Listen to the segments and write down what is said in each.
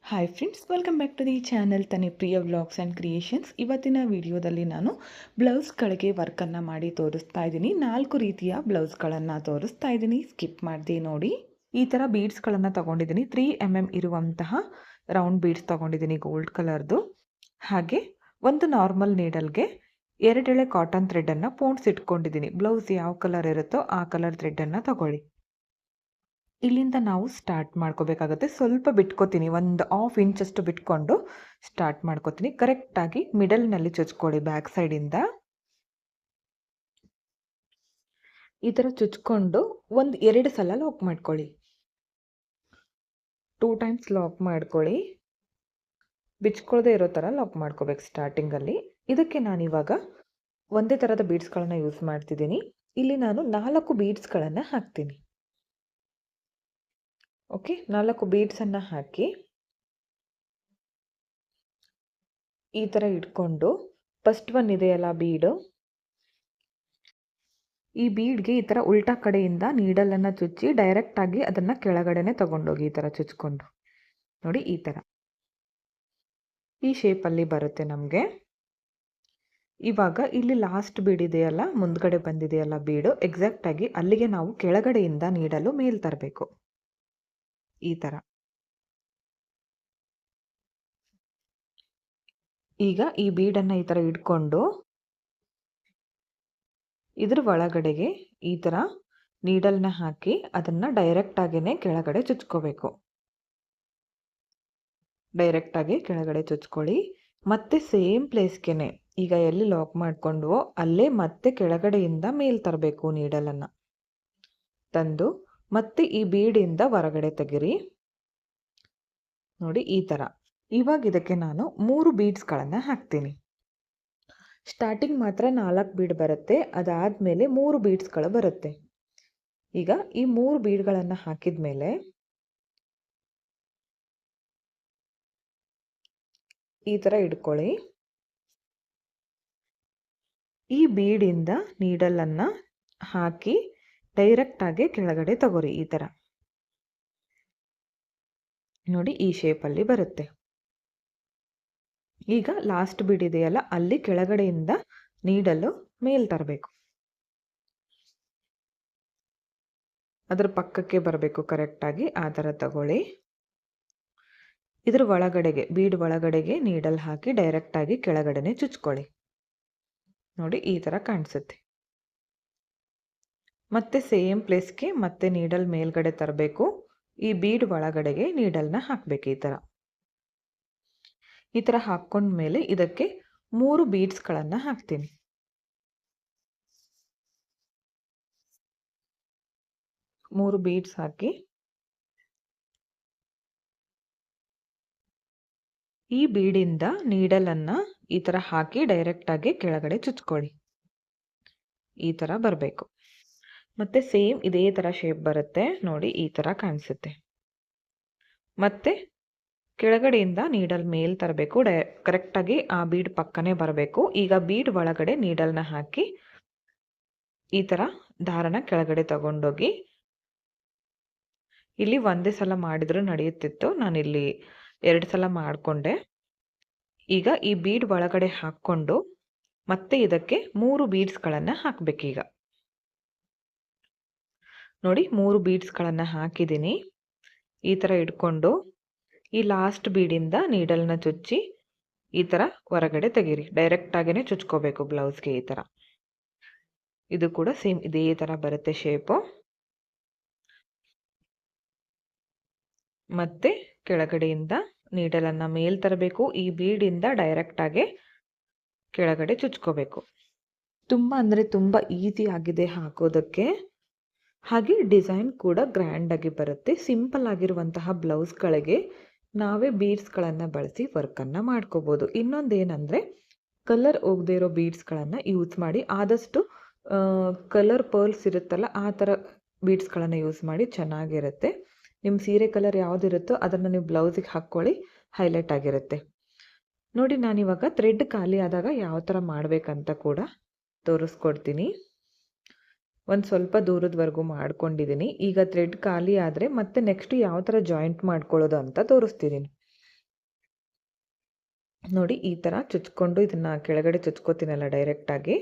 Hi friends, welcome back to the channel Tanipriya vlogs and creations. ಇವತ್ತಿನ ವಿಡಿಯೋದಲ್ಲಿ ನಾನು ಬ್ಲೌಸ್ಗಳಿಗೆ ವರ್ಕನ್ನು ಮಾಡಿ ತೋರಿಸ್ತಾ ಇದ್ದೀನಿ. 4 ರೀತಿಯ ಬ್ಲೌಸ್ಗಳನ್ನು ತೋರಿಸ್ತಾ ಇದ್ದೀನಿ, ಸ್ಕಿಪ್ ಮಾಡಿದೆ ನೋಡಿ. ಈ ಥರ ಬೀಡ್ಸ್ಗಳನ್ನು ತೊಗೊಂಡಿದ್ದೀನಿ. 3mm ಇರುವಂತಹ ರೌಂಡ್ ಬೀಡ್ಸ್ ತೊಗೊಂಡಿದ್ದೀನಿ ಗೋಲ್ಡ್ ಕಲರ್ದು. ಹಾಗೆ ಒಂದು ನಾರ್ಮಲ್ ನೀಡಲ್ಗೆ 2 ಎಳೆ ಕಾಟನ್ ಥ್ರೆಡನ್ನು ಪೋಣಿಸಿಟ್ಕೊಂಡಿದ್ದೀನಿ. ಬ್ಲೌಸ್ ಯಾವ ಕಲರ್ ಇರುತ್ತೋ ಆ ಕಲರ್ ಥ್ರೆಡನ್ನು ತಗೊಳ್ಳಿ. ಇಲ್ಲಿಂದ ನಾವು ಸ್ಟಾರ್ಟ್ ಮಾಡ್ಕೋಬೇಕಾಗುತ್ತೆ. ಸ್ವಲ್ಪ ಬಿಟ್ಕೋತೀನಿ, ಒಂದು 1/2 ಇಂಚಷ್ಟು ಬಿಟ್ಕೊಂಡು ಸ್ಟಾರ್ಟ್ ಮಾಡ್ಕೋತೀನಿ. ಕರೆಕ್ಟಾಗಿ ಮಿಡಲ್ನಲ್ಲಿ ಚುಚ್ಕೊಳ್ಳಿ. ಬ್ಯಾಕ್ ಸೈಡಿಂದ ಈ ಥರ ಚುಚ್ಕೊಂಡು 2 ಸಲ ಲಾಕ್ ಮಾಡ್ಕೊಳ್ಳಿ. 2 ಟೈಮ್ಸ್ ಲಾಕ್ ಮಾಡ್ಕೊಳ್ಳಿ. ಬಿಚ್ಕೊಳ್ಳದೆ ಇರೋ ಥರ ಲಾಕ್ ಮಾಡ್ಕೋಬೇಕು ಸ್ಟಾರ್ಟಿಂಗಲ್ಲಿ. ಇದಕ್ಕೆ ನಾನಿವಾಗ ಒಂದೇ ಥರದ ಬೀಡ್ಸ್ಗಳನ್ನು ಯೂಸ್ ಮಾಡ್ತಿದ್ದೀನಿ. ಇಲ್ಲಿ ನಾನು 4 ಬೀಡ್ಸ್ಗಳನ್ನು ಹಾಕ್ತೀನಿ. ಓಕೆ, 4 ಬೀಡ್ಸನ್ನು ಹಾಕಿ ಈ ಥರ ಇಟ್ಕೊಂಡು ಫಸ್ಟ್ ಒನ್ ಇದೆಯಲ್ಲ ಬೀಡು, ಈ ಬೀಡ್ಗೆ ಈ ಥರ ಉಲ್ಟಾ ಕಡೆಯಿಂದ ನೀಡಲನ್ನು ಚುಚ್ಚಿ ಡೈರೆಕ್ಟಾಗಿ ಅದನ್ನು ಕೆಳಗಡೆನೆ ತಗೊಂಡೋಗಿ ಈ ಥರ ಚುಚ್ಕೊಂಡು ನೋಡಿ. ಈ ಥರ ಈ ಶೇಪಲ್ಲಿ ಬರುತ್ತೆ ನಮಗೆ. ಇವಾಗ ಇಲ್ಲಿ ಲಾಸ್ಟ್ ಬೀಡ್ ಇದೆಯಲ್ಲ, ಮುಂದ್ಗಡೆ ಬಂದಿದೆಯಲ್ಲ ಬೀಡು, ಎಕ್ಸಾಕ್ಟಾಗಿ ಅಲ್ಲಿಗೆ ನಾವು ಕೆಳಗಡೆಯಿಂದ ನೀಡಲು ಮೇಲ್ ತರಬೇಕು. ಈ ಥರ ಈಗ ಈ ಬೀಡನ್ನು ಈ ಥರ ಇಟ್ಕೊಂಡು ಇದ್ರ ಒಳಗಡೆಗೆ ಈ ಥರ ನೀಡಲ್ನ ಹಾಕಿ ಅದನ್ನು ಡೈರೆಕ್ಟಾಗಿಯೇ ಕೆಳಗಡೆ ಚುಚ್ಕೋಬೇಕು. ಡೈರೆಕ್ಟಾಗಿ ಕೆಳಗಡೆ ಚುಚ್ಕೊಳ್ಳಿ. ಮತ್ತೆ ಸೇಮ್ ಪ್ಲೇಸ್ಗೆನೆ ಈಗ ಎಲ್ಲಿ ಲಾಕ್ ಮಾಡ್ಕೊಂಡ್ವೋ ಅಲ್ಲೇ ಮತ್ತೆ ಕೆಳಗಡೆಯಿಂದ ಮೇಲ್ ತರಬೇಕು. ನೀಡಲನ್ನು ತಂದು ಮತ್ತೆ ಈ ಬೀಡಿಂದ ಹೊರಗಡೆ ತೆಗಿರಿ ನೋಡಿ. ಈ ಥರ ಇವಾಗ ಇದಕ್ಕೆ ನಾನು 3 ಬೀಡ್ಸ್ಗಳನ್ನು ಹಾಕ್ತೀನಿ. ಸ್ಟಾರ್ಟಿಂಗ್ ಮಾತ್ರ 4 ಬೀಡ್ ಬರುತ್ತೆ, ಅದಾದಮೇಲೆ 3 ಬೀಡ್ಸ್ಗಳು ಬರುತ್ತೆ. ಈಗ ಈ 3 ಬೀಡ್ಗಳನ್ನು ಹಾಕಿದ ಮೇಲೆ ಈ ಥರ ಇಟ್ಕೊಳ್ಳಿ. ಈ ಬೀಡಿಂದ ನೀಡಲನ್ನು ಹಾಕಿ ಡೈರೆಕ್ಟಾಗಿ ಕೆಳಗಡೆ ತಗೋರಿ. ಈ ಥರ ನೋಡಿ, ಈ ಶೇಪಲ್ಲಿ ಬರುತ್ತೆ. ಈಗ ಲಾಸ್ಟ್ ಬೀಡ್ ಇದೆಯಲ್ಲ, ಅಲ್ಲಿ ಕೆಳಗಡೆಯಿಂದ ನೀಡಲು ಮೇಲ್ ತರಬೇಕು. ಅದರ ಪಕ್ಕಕ್ಕೆ ಬರಬೇಕು ಕರೆಕ್ಟಾಗಿ. ಆ ಥರ ತಗೊಳ್ಳಿ. ಇದ್ರ ಒಳಗಡೆಗೆ ಬೀಡ್ ಒಳಗಡೆಗೆ ನೀಡಲ್ ಹಾಕಿ ಡೈರೆಕ್ಟಾಗಿ ಕೆಳಗಡೆನೆ ಚುಚ್ಕೊಳ್ಳಿ ನೋಡಿ. ಈ ಥರ ಕಾಣಿಸುತ್ತೆ. ಮತ್ತೆ ಸೇಮ್ ಪ್ಲೇಸ್ಗೆ ಮತ್ತೆ ನೀಡಲ್ ಮೇಲ್ಗಡೆ ತರಬೇಕು. ಈ ಬೀಡ್ ಒಳಗಡೆಗೆ ನೀಡಲ್ನ ಹಾಕಬೇಕು. ಈ ಥರ ಹಾಕ್ಕೊಂಡ್ಮೇಲೆ ಇದಕ್ಕೆ 3 ಬೀಡ್ಸ್ಗಳನ್ನು ಹಾಕ್ತೀನಿ. ಮೂರು ಬೀಡ್ಸ್ ಹಾಕಿ ಈ ಬೀಡಿಂದ ನೀಡಲನ್ನು ಈ ಥರ ಹಾಕಿ ಡೈರೆಕ್ಟಾಗಿ ಕೆಳಗಡೆ ಚುಚ್ಕೊಳ್ಳಿ. ಈ ಥರ ಬರಬೇಕು. ಮತ್ತೆ ಸೇಮ್ ಇದೇ ಥರ ಶೇಪ್ ಬರುತ್ತೆ ನೋಡಿ. ಈ ಥರ ಕಾಣಿಸುತ್ತೆ. ಮತ್ತೆ ಕೆಳಗಡೆಯಿಂದ ನೀಡಲ್ ಮೇಲ್ ತರಬೇಕು. ಕರೆಕ್ಟಾಗಿ ಆ ಬೀಡ್ ಪಕ್ಕನೇ ಬರಬೇಕು. ಈಗ ಬೀಡ್ ಒಳಗಡೆ ನೀಡಲ್ನ ಹಾಕಿ ಈ ಥರ ದಾರನ ಕೆಳಗಡೆ ತಗೊಂಡೋಗಿ, ಇಲ್ಲಿ ಒಂದೇ ಸಲ ಮಾಡಿದ್ರೂ ನಡೆಯುತ್ತಿತ್ತು, ನಾನಿಲ್ಲಿ 2 ಸಲ ಮಾಡಿಕೊಂಡೆ. ಈಗ ಈ ಬೀಡ್ ಒಳಗಡೆ ಹಾಕ್ಕೊಂಡು ಮತ್ತೆ ಇದಕ್ಕೆ 3 ಬೀಡ್ಸ್ಗಳನ್ನು ಹಾಕಬೇಕೀಗ ನೋಡಿ. 3 ಬೀಡ್ಸ್ಗಳನ್ನು ಹಾಕಿದ್ದೀನಿ. ಈ ಥರ ಇಟ್ಕೊಂಡು ಈ ಲಾಸ್ಟ್ ಬೀಡಿಂದ ನೀಡಲ್ನ ಚುಚ್ಚಿ ಈ ಥರ ಹೊರಗಡೆ ತೆಗೀರಿ. ಡೈರೆಕ್ಟಾಗಿಯೇ ಚುಚ್ಕೋಬೇಕು ಬ್ಲೌಸ್ಗೆ. ಈ ಥರ ಇದು ಕೂಡ ಸೇಮ್ ಇದೇ ಥರ ಬರುತ್ತೆ ಶೇಪು. ಮತ್ತೆ ಕೆಳಗಡೆಯಿಂದ ನೀಡಲನ್ನು ಮೇಲ್ ತರಬೇಕು. ಈ ಬೀಡಿಂದ ಡೈರೆಕ್ಟಾಗಿ ಕೆಳಗಡೆ ಚುಚ್ಕೋಬೇಕು. ತುಂಬ ಅಂದರೆ ತುಂಬ ಈಸಿ ಆಗಿದೆ ಹಾಕೋದಕ್ಕೆ. ಹಾಗೆ ಡಿಸೈನ್ ಕೂಡ ಗ್ರ್ಯಾಂಡಾಗಿ ಬರುತ್ತೆ. ಸಿಂಪಲ್ ಆಗಿರುವಂತಹ ಬ್ಲೌಸ್ಗಳಿಗೆ ನಾವೇ ಬೀಡ್ಸ್ಗಳನ್ನು ಬಳಸಿ ವರ್ಕನ್ನು ಮಾಡ್ಕೋಬೋದು. ಇನ್ನೊಂದೇನೆಂದರೆ, ಕಲರ್ ಹೋಗದೇ ಇರೋ ಬೀಡ್ಸ್ಗಳನ್ನು ಯೂಸ್ ಮಾಡಿ. ಆದಷ್ಟು ಕಲರ್ ಪರ್ಲ್ಸ್ ಇರುತ್ತಲ್ಲ, ಆ ಥರ ಬೀಡ್ಸ್ಗಳನ್ನು ಯೂಸ್ ಮಾಡಿ, ಚೆನ್ನಾಗಿರುತ್ತೆ. ನಿಮ್ಮ ಸೀರೆ ಕಲರ್ ಯಾವುದಿರುತ್ತೋ ಅದನ್ನು ನೀವು ಬ್ಲೌಸಿಗೆ ಹಾಕ್ಕೊಳ್ಳಿ, ಹೈಲೈಟ್ ಆಗಿರುತ್ತೆ ನೋಡಿ. ನಾನಿವಾಗ ಥ್ರೆಡ್ ಖಾಲಿ ಆದಾಗ ಯಾವ ಥರ ಮಾಡಬೇಕಂತ ಕೂಡ ತೋರಿಸ್ಕೊಡ್ತೀನಿ. ಒಂದು ಸ್ವಲ್ಪ ದೂರದವರೆಗೂ ಮಾಡ್ಕೊಂಡಿದ್ದೀನಿ. ಈಗ ಥ್ರೆಡ್ ಖಾಲಿ ಆದರೆ ಮತ್ತೆ ನೆಕ್ಸ್ಟ್ ಯಾವ ಥರ ಜಾಯಿಂಟ್ ಮಾಡ್ಕೊಳ್ಳೋದು ಅಂತ ತೋರಿಸ್ತಿದ್ದೀನಿ. ನೋಡಿ ಈ ಥರ ಚುಚ್ಕೊಂಡು ಇದನ್ನು ಕೆಳಗಡೆ ಚುಚ್ಕೋತೀನಲ್ಲ ಡೈರೆಕ್ಟಾಗಿ,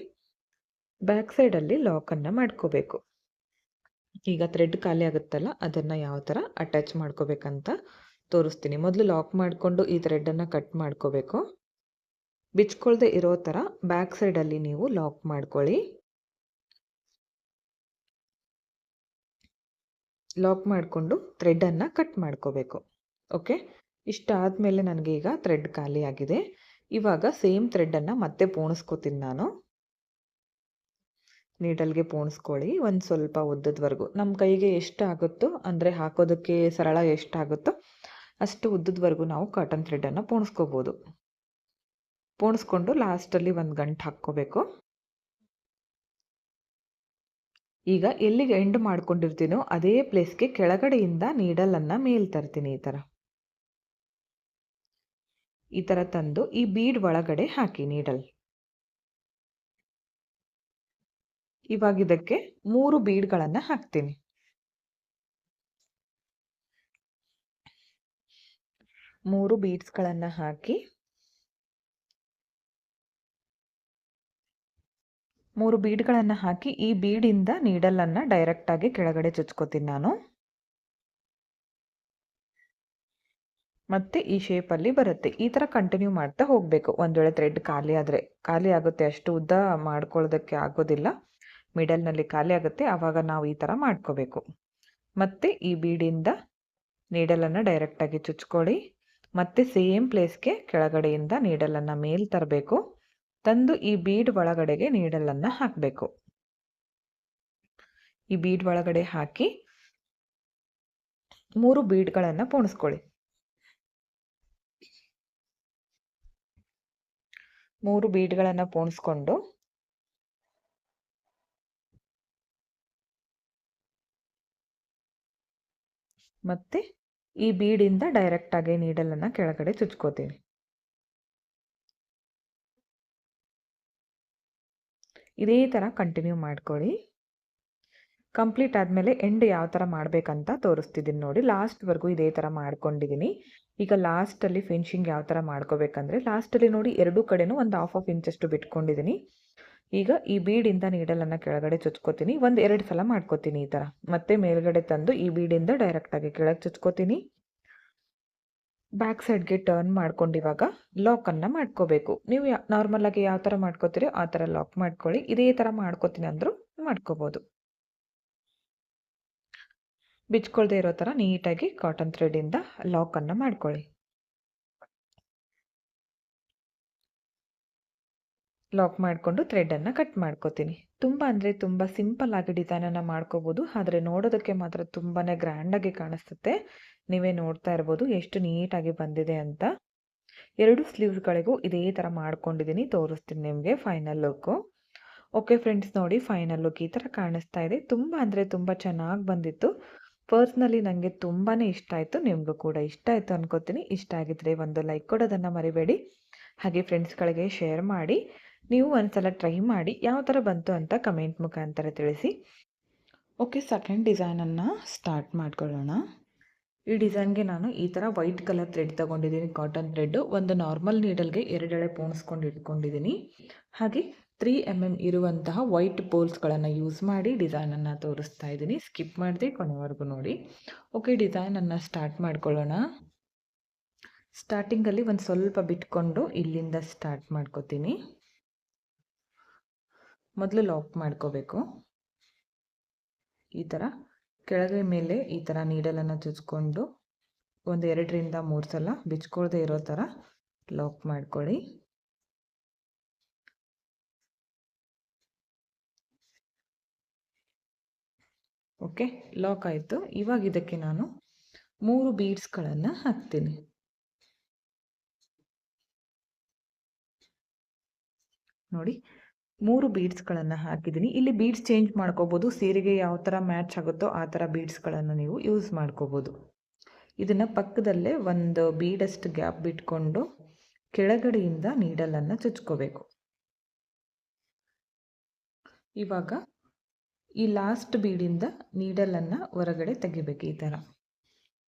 ಬ್ಯಾಕ್ ಸೈಡಲ್ಲಿ ಲಾಕನ್ನು ಮಾಡ್ಕೋಬೇಕು. ಈಗ ಥ್ರೆಡ್ ಖಾಲಿ ಆಗುತ್ತಲ್ಲ, ಅದನ್ನು ಯಾವ ಥರ ಅಟ್ಯಾಚ್ ಮಾಡ್ಕೋಬೇಕಂತ ತೋರಿಸ್ತೀನಿ. ಮೊದಲು ಲಾಕ್ ಮಾಡಿಕೊಂಡು ಈ ಥ್ರೆಡನ್ನು ಕಟ್ ಮಾಡ್ಕೋಬೇಕು. ಬಿಚ್ಕೊಳ್ದೆ ಇರೋ ಥರ ಬ್ಯಾಕ್ ಸೈಡಲ್ಲಿ ನೀವು ಲಾಕ್ ಮಾಡ್ಕೊಳ್ಳಿ. ಲಾಕ್ ಮಾಡಿಕೊಂಡು ಥ್ರೆಡನ್ನು ಕಟ್ ಮಾಡ್ಕೋಬೇಕು. ಓಕೆ, ಇಷ್ಟಾದಮೇಲೆ ನನಗೆ ಈಗ ಥ್ರೆಡ್ ಖಾಲಿ ಆಗಿದೆ. ಇವಾಗ ಸೇಮ್ ಥ್ರೆಡನ್ನು ಮತ್ತೆ ಪೋಣಿಸ್ಕೋತೀನಿ ನಾನು. ನೀಡಲ್ಗೆ ಪೋಣಿಸ್ಕೊಳ್ಳಿ ಒಂದು ಸ್ವಲ್ಪ ಉದ್ದದವರೆಗೂ. ನಮ್ಮ ಕೈಗೆ ಎಷ್ಟು ಆಗುತ್ತೋ, ಅಂದರೆ ಹಾಕೋದಕ್ಕೆ ಸರಳ ಎಷ್ಟಾಗುತ್ತೋ ಅಷ್ಟು ಉದ್ದದವರೆಗೂ ನಾವು ಕಾಟನ್ ಥ್ರೆಡನ್ನು ಪೋಣಿಸ್ಕೋಬೋದು. ಪೋಣಿಸ್ಕೊಂಡು ಲಾಸ್ಟಲ್ಲಿ ಒಂದು ಗಂಟು ಹಾಕ್ಕೋಬೇಕು. ಈಗ ಎಲ್ಲಿಗೆ ಎಂಡ್ ಮಾಡ್ಕೊಂಡಿರ್ತೀನೋ ಅದೇ ಪ್ಲೇಸ್ಗೆ ಕೆಳಗಡೆಯಿಂದ ನೀಡಲನ್ನು ಮೇಲ್ ತರ್ತೀನಿ. ಈ ಥರ ತಂದು ಈ ಬೀಡ್ ಒಳಗಡೆ ಹಾಕಿ ನೀಡಲ್. ಇವಾಗ ಇದಕ್ಕೆ 3 ಬೀಡ್ಗಳನ್ನು ಹಾಕ್ತೀನಿ. 3 ಬೀಡ್ಸ್ಗಳನ್ನು ಹಾಕಿ 3 ಬೀಡ್ಗಳನ್ನು ಹಾಕಿ ಈ ಬೀಡಿಂದ ನೀಡಲನ್ನು ಡೈರೆಕ್ಟಾಗಿ ಕೆಳಗಡೆ ಚುಚ್ಕೋತೀನಿ ನಾನು. ಮತ್ತೆ ಈ ಶೇಪಲ್ಲಿ ಬರುತ್ತೆ. ಈ ಥರ ಕಂಟಿನ್ಯೂ ಮಾಡ್ತಾ ಹೋಗಬೇಕು. ಒಂದು ವೇಳೆ ಥ್ರೆಡ್ ಖಾಲಿ ಆಗುತ್ತೆ, ಅಷ್ಟು ಉದ್ದ ಮಾಡ್ಕೊಳ್ಳೋದಕ್ಕೆ ಆಗೋದಿಲ್ಲ, ಮಿಡಲ್ನಲ್ಲಿ ಖಾಲಿ ಆಗುತ್ತೆ, ಆವಾಗ ನಾವು ಈ ಥರ ಮಾಡ್ಕೋಬೇಕು. ಮತ್ತೆ ಈ ಬೀಡಿಂದ ನೀಡಲನ್ನು ಡೈರೆಕ್ಟಾಗಿ ಚುಚ್ಕೊಳ್ಳಿ. ಮತ್ತೆ ಸೇಮ್ ಪ್ಲೇಸ್ಗೆ ಕೆಳಗಡೆಯಿಂದ ನೀಡಲನ್ನು ಮೇಲ್ ತರಬೇಕು. ತಂದು ಈ ಬೀಡ್ ಒಳಗಡೆಗೆ ನೀಡಲನ್ನು ಹಾಕಬೇಕು. ಈ ಬೀಡ್ ಒಳಗಡೆ ಹಾಕಿ 3 ಬೀಡ್ಗಳನ್ನು ಪೋಣಿಸ್ಕೊಳ್ಳಿ. 3 ಬೀಡ್ಗಳನ್ನು ಪೋಣಿಸ್ಕೊಂಡು ಮತ್ತೆ ಈ ಬೀಡಿಂದ ಡೈರೆಕ್ಟಾಗಿ ನೀಡಲನ್ನು ಕೆಳಗಡೆ ಚುಚ್ಕೋತೀನಿ. ಇದೇ ಥರ ಕಂಟಿನ್ಯೂ ಮಾಡ್ಕೊಳ್ಳಿ. ಕಂಪ್ಲೀಟ್ ಆದಮೇಲೆ ಎಂಡ್ ಯಾವ ಥರ ಮಾಡಬೇಕಂತ ತೋರಿಸ್ತಿದ್ದೀನಿ ನೋಡಿ. ಲಾಸ್ಟ್ವರೆಗೂ ಇದೇ ಥರ ಮಾಡ್ಕೊಂಡಿದ್ದೀನಿ. ಈಗ ಲಾಸ್ಟಲ್ಲಿ ಫಿನಿಶಿಂಗ್ ಯಾವ ಥರ ಮಾಡ್ಕೋಬೇಕಂದ್ರೆ, ಲಾಸ್ಟಲ್ಲಿ ನೋಡಿ ಎರಡೂ ಕಡೆನೂ ಒಂದು ಹಾಫ್ ಇಂಚಷ್ಟು ಬಿಟ್ಕೊಂಡಿದ್ದೀನಿ. ಈಗ ಈ ಬೀಡಿಂದ ನೀಡಲನ್ನು ಕೆಳಗಡೆ ಚುಚ್ಕೋತೀನಿ. 1-2 ಸಲ ಮಾಡ್ಕೋತೀನಿ ಈ ಥರ. ಮತ್ತೆ ಮೇಲ್ಗಡೆ ತಂದು ಈ ಬೀಡಿಂದ ಡೈರೆಕ್ಟಾಗಿ ಕೆಳಗೆ ಚುಚ್ಕೋತೀನಿ. ಬ್ಯಾಕ್ ಸೈಡ್ಗೆ ಟರ್ನ್ ಮಾಡ್ಕೊಂಡು ಇವಾಗ ಲಾಕನ್ನು ಮಾಡ್ಕೋಬೇಕು. ನೀವು ನಾರ್ಮಲಾಗಿ ಯಾವ ಥರ ಮಾಡ್ಕೋತೀರೋ ಆ ಥರ ಲಾಕ್ ಮಾಡ್ಕೊಳ್ಳಿ. ಇದೇ ಥರ ಮಾಡ್ಕೋತೀನಿ ಅಂದರೂ ಮಾಡ್ಕೋಬೋದು. ಬಿಚ್ಕೊಳ್ದೇ ಇರೋ ಥರ ನೀಟಾಗಿ ಕಾಟನ್ ಥ್ರೆಡ್ಡಿಂದ ಲಾಕನ್ನು ಮಾಡ್ಕೊಳ್ಳಿ. ಲಾಕ್ ಮಾಡಿಕೊಂಡು ಥ್ರೆಡನ್ನು ಕಟ್ ಮಾಡ್ಕೋತೀನಿ. ತುಂಬ ಅಂದರೆ ತುಂಬ ಸಿಂಪಲ್ ಆಗಿ ಡಿಸೈನನ್ನು ಮಾಡ್ಕೋಬೋದು, ಆದರೆ ನೋಡೋದಕ್ಕೆ ಮಾತ್ರ ತುಂಬಾ ಗ್ರ್ಯಾಂಡಾಗಿ ಕಾಣಿಸುತ್ತೆ. ನೀವೇ ನೋಡ್ತಾ ಇರ್ಬೋದು ಎಷ್ಟು ನೀಟಾಗಿ ಬಂದಿದೆ ಅಂತ. 2 ಸ್ಲೀವ್ಸ್ಗಳಿಗೂ ಇದೇ ಥರ ಮಾಡ್ಕೊಂಡಿದ್ದೀನಿ, ತೋರಿಸ್ತೀನಿ ನಿಮಗೆ ಫೈನಲ್ ಲುಕ್ಕು. ಓಕೆ ಫ್ರೆಂಡ್ಸ್, ನೋಡಿ ಫೈನಲ್ ಲುಕ್ ಈ ಥರ ಕಾಣಿಸ್ತಾ ಇದೆ. ತುಂಬ ಅಂದರೆ ತುಂಬ ಚೆನ್ನಾಗಿ ಬಂದಿತ್ತು. ಪರ್ಸ್ನಲಿ ನನಗೆ ತುಂಬಾ ಇಷ್ಟ ಆಯಿತು. ನಿಮಗೂ ಕೂಡ ಇಷ್ಟ ಆಯಿತು ಅನ್ಕೋತೀನಿ. ಇಷ್ಟ ಆಗಿದ್ರೆ ಒಂದು ಲೈಕ್ ಕೊಡೋದನ್ನು ಮರಿಬೇಡಿ. ಹಾಗೆ ಫ್ರೆಂಡ್ಸ್ಗಳಿಗೆ ಶೇರ್ ಮಾಡಿ. ನೀವು ಒಂದ್ಸಲ ಟ್ರೈ ಮಾಡಿ ಯಾವ ಥರ ಬಂತು ಅಂತ ಕಮೆಂಟ್ ಮುಖಾಂತರ ತಿಳಿಸಿ. ಓಕೆ, ಸೆಕೆಂಡ್ ಡಿಸೈನನ್ನು ಸ್ಟಾರ್ಟ್ ಮಾಡ್ಕೊಳ್ಳೋಣ. ಈ ಡಿಸೈನ್ಗೆ ನಾನು ಈ ಥರ ವೈಟ್ ಕಲರ್ ಥ್ರೆಡ್ ತೊಗೊಂಡಿದ್ದೀನಿ, ಕಾಟನ್ ಥ್ರೆಡ್ಡು. ಒಂದು ನಾರ್ಮಲ್ ನೀಡಲ್ಗೆ 2 ಎಳೆ ಪೋಣಿಸ್ಕೊಂಡು ಇಟ್ಕೊಂಡಿದ್ದೀನಿ. ಹಾಗೆ 3 mm ಇರುವಂತಹ ವೈಟ್ ಪೋಲ್ಸ್ಗಳನ್ನು ಯೂಸ್ ಮಾಡಿ ಡಿಸೈನನ್ನು ತೋರಿಸ್ತಾ ಇದ್ದೀನಿ. ಸ್ಕಿಪ್ ಮಾಡದೆ ಕೊನೆವರೆಗೂ ನೋಡಿ. ಓಕೆ, ಡಿಸೈನನ್ನು ಸ್ಟಾರ್ಟ್ ಮಾಡ್ಕೊಳ್ಳೋಣ. ಸ್ಟಾರ್ಟಿಂಗಲ್ಲಿ ಒಂದು ಸ್ವಲ್ಪ ಬಿಟ್ಕೊಂಡು ಇಲ್ಲಿಂದ ಸ್ಟಾರ್ಟ್ ಮಾಡ್ಕೋತೀನಿ. ಮೊದಲು ಲಾಕ್ ಮಾಡ್ಕೋಬೇಕು. ಈ ಥರ ಕೆಳಗೆ ಮೇಲೆ ಈ ಥರ ನೀಡಲನ್ನು ಚುಚ್ಕೊಂಡು ಒಂದು 2ರಿಂದ 3 ಸಲ ಬಿಚ್ಕೊಳ್ದೆ ಇರೋ ಥರ ಲಾಕ್ ಮಾಡ್ಕೊಳ್ಳಿ. ಓಕೆ, ಲಾಕ್ ಆಯಿತು. ಇವಾಗ ಇದಕ್ಕೆ ನಾನು 3 ಬೀಡ್ಸ್ಗಳನ್ನು ಹಾಕ್ತೀನಿ. ನೋಡಿ 3 ಬೀಡ್ಸ್ಗಳನ್ನು ಹಾಕಿದ್ದೀನಿ. ಇಲ್ಲಿ ಬೀಡ್ಸ್ ಚೇಂಜ್ ಮಾಡ್ಕೋಬೋದು. ಸೀರೆಗೆ ಯಾವ ಥರ ಮ್ಯಾಚ್ ಆಗುತ್ತೋ ಆ ಥರ ಬೀಡ್ಸ್ಗಳನ್ನು ನೀವು ಯೂಸ್ ಮಾಡ್ಕೋಬೋದು. ಇದನ್ನು ಪಕ್ಕದಲ್ಲೇ ಒಂದು ಬೀಡಷ್ಟು ಗ್ಯಾಪ್ ಬಿಟ್ಕೊಂಡು ಕೆಳಗಡೆಯಿಂದ ನೀಡಲನ್ನು ಚುಚ್ಕೋಬೇಕು. ಇವಾಗ ಈ ಲಾಸ್ಟ್ ಬೀಡಿಂದ ನೀಡಲನ್ನು ಹೊರಗಡೆ ತೆಗಿಬೇಕು.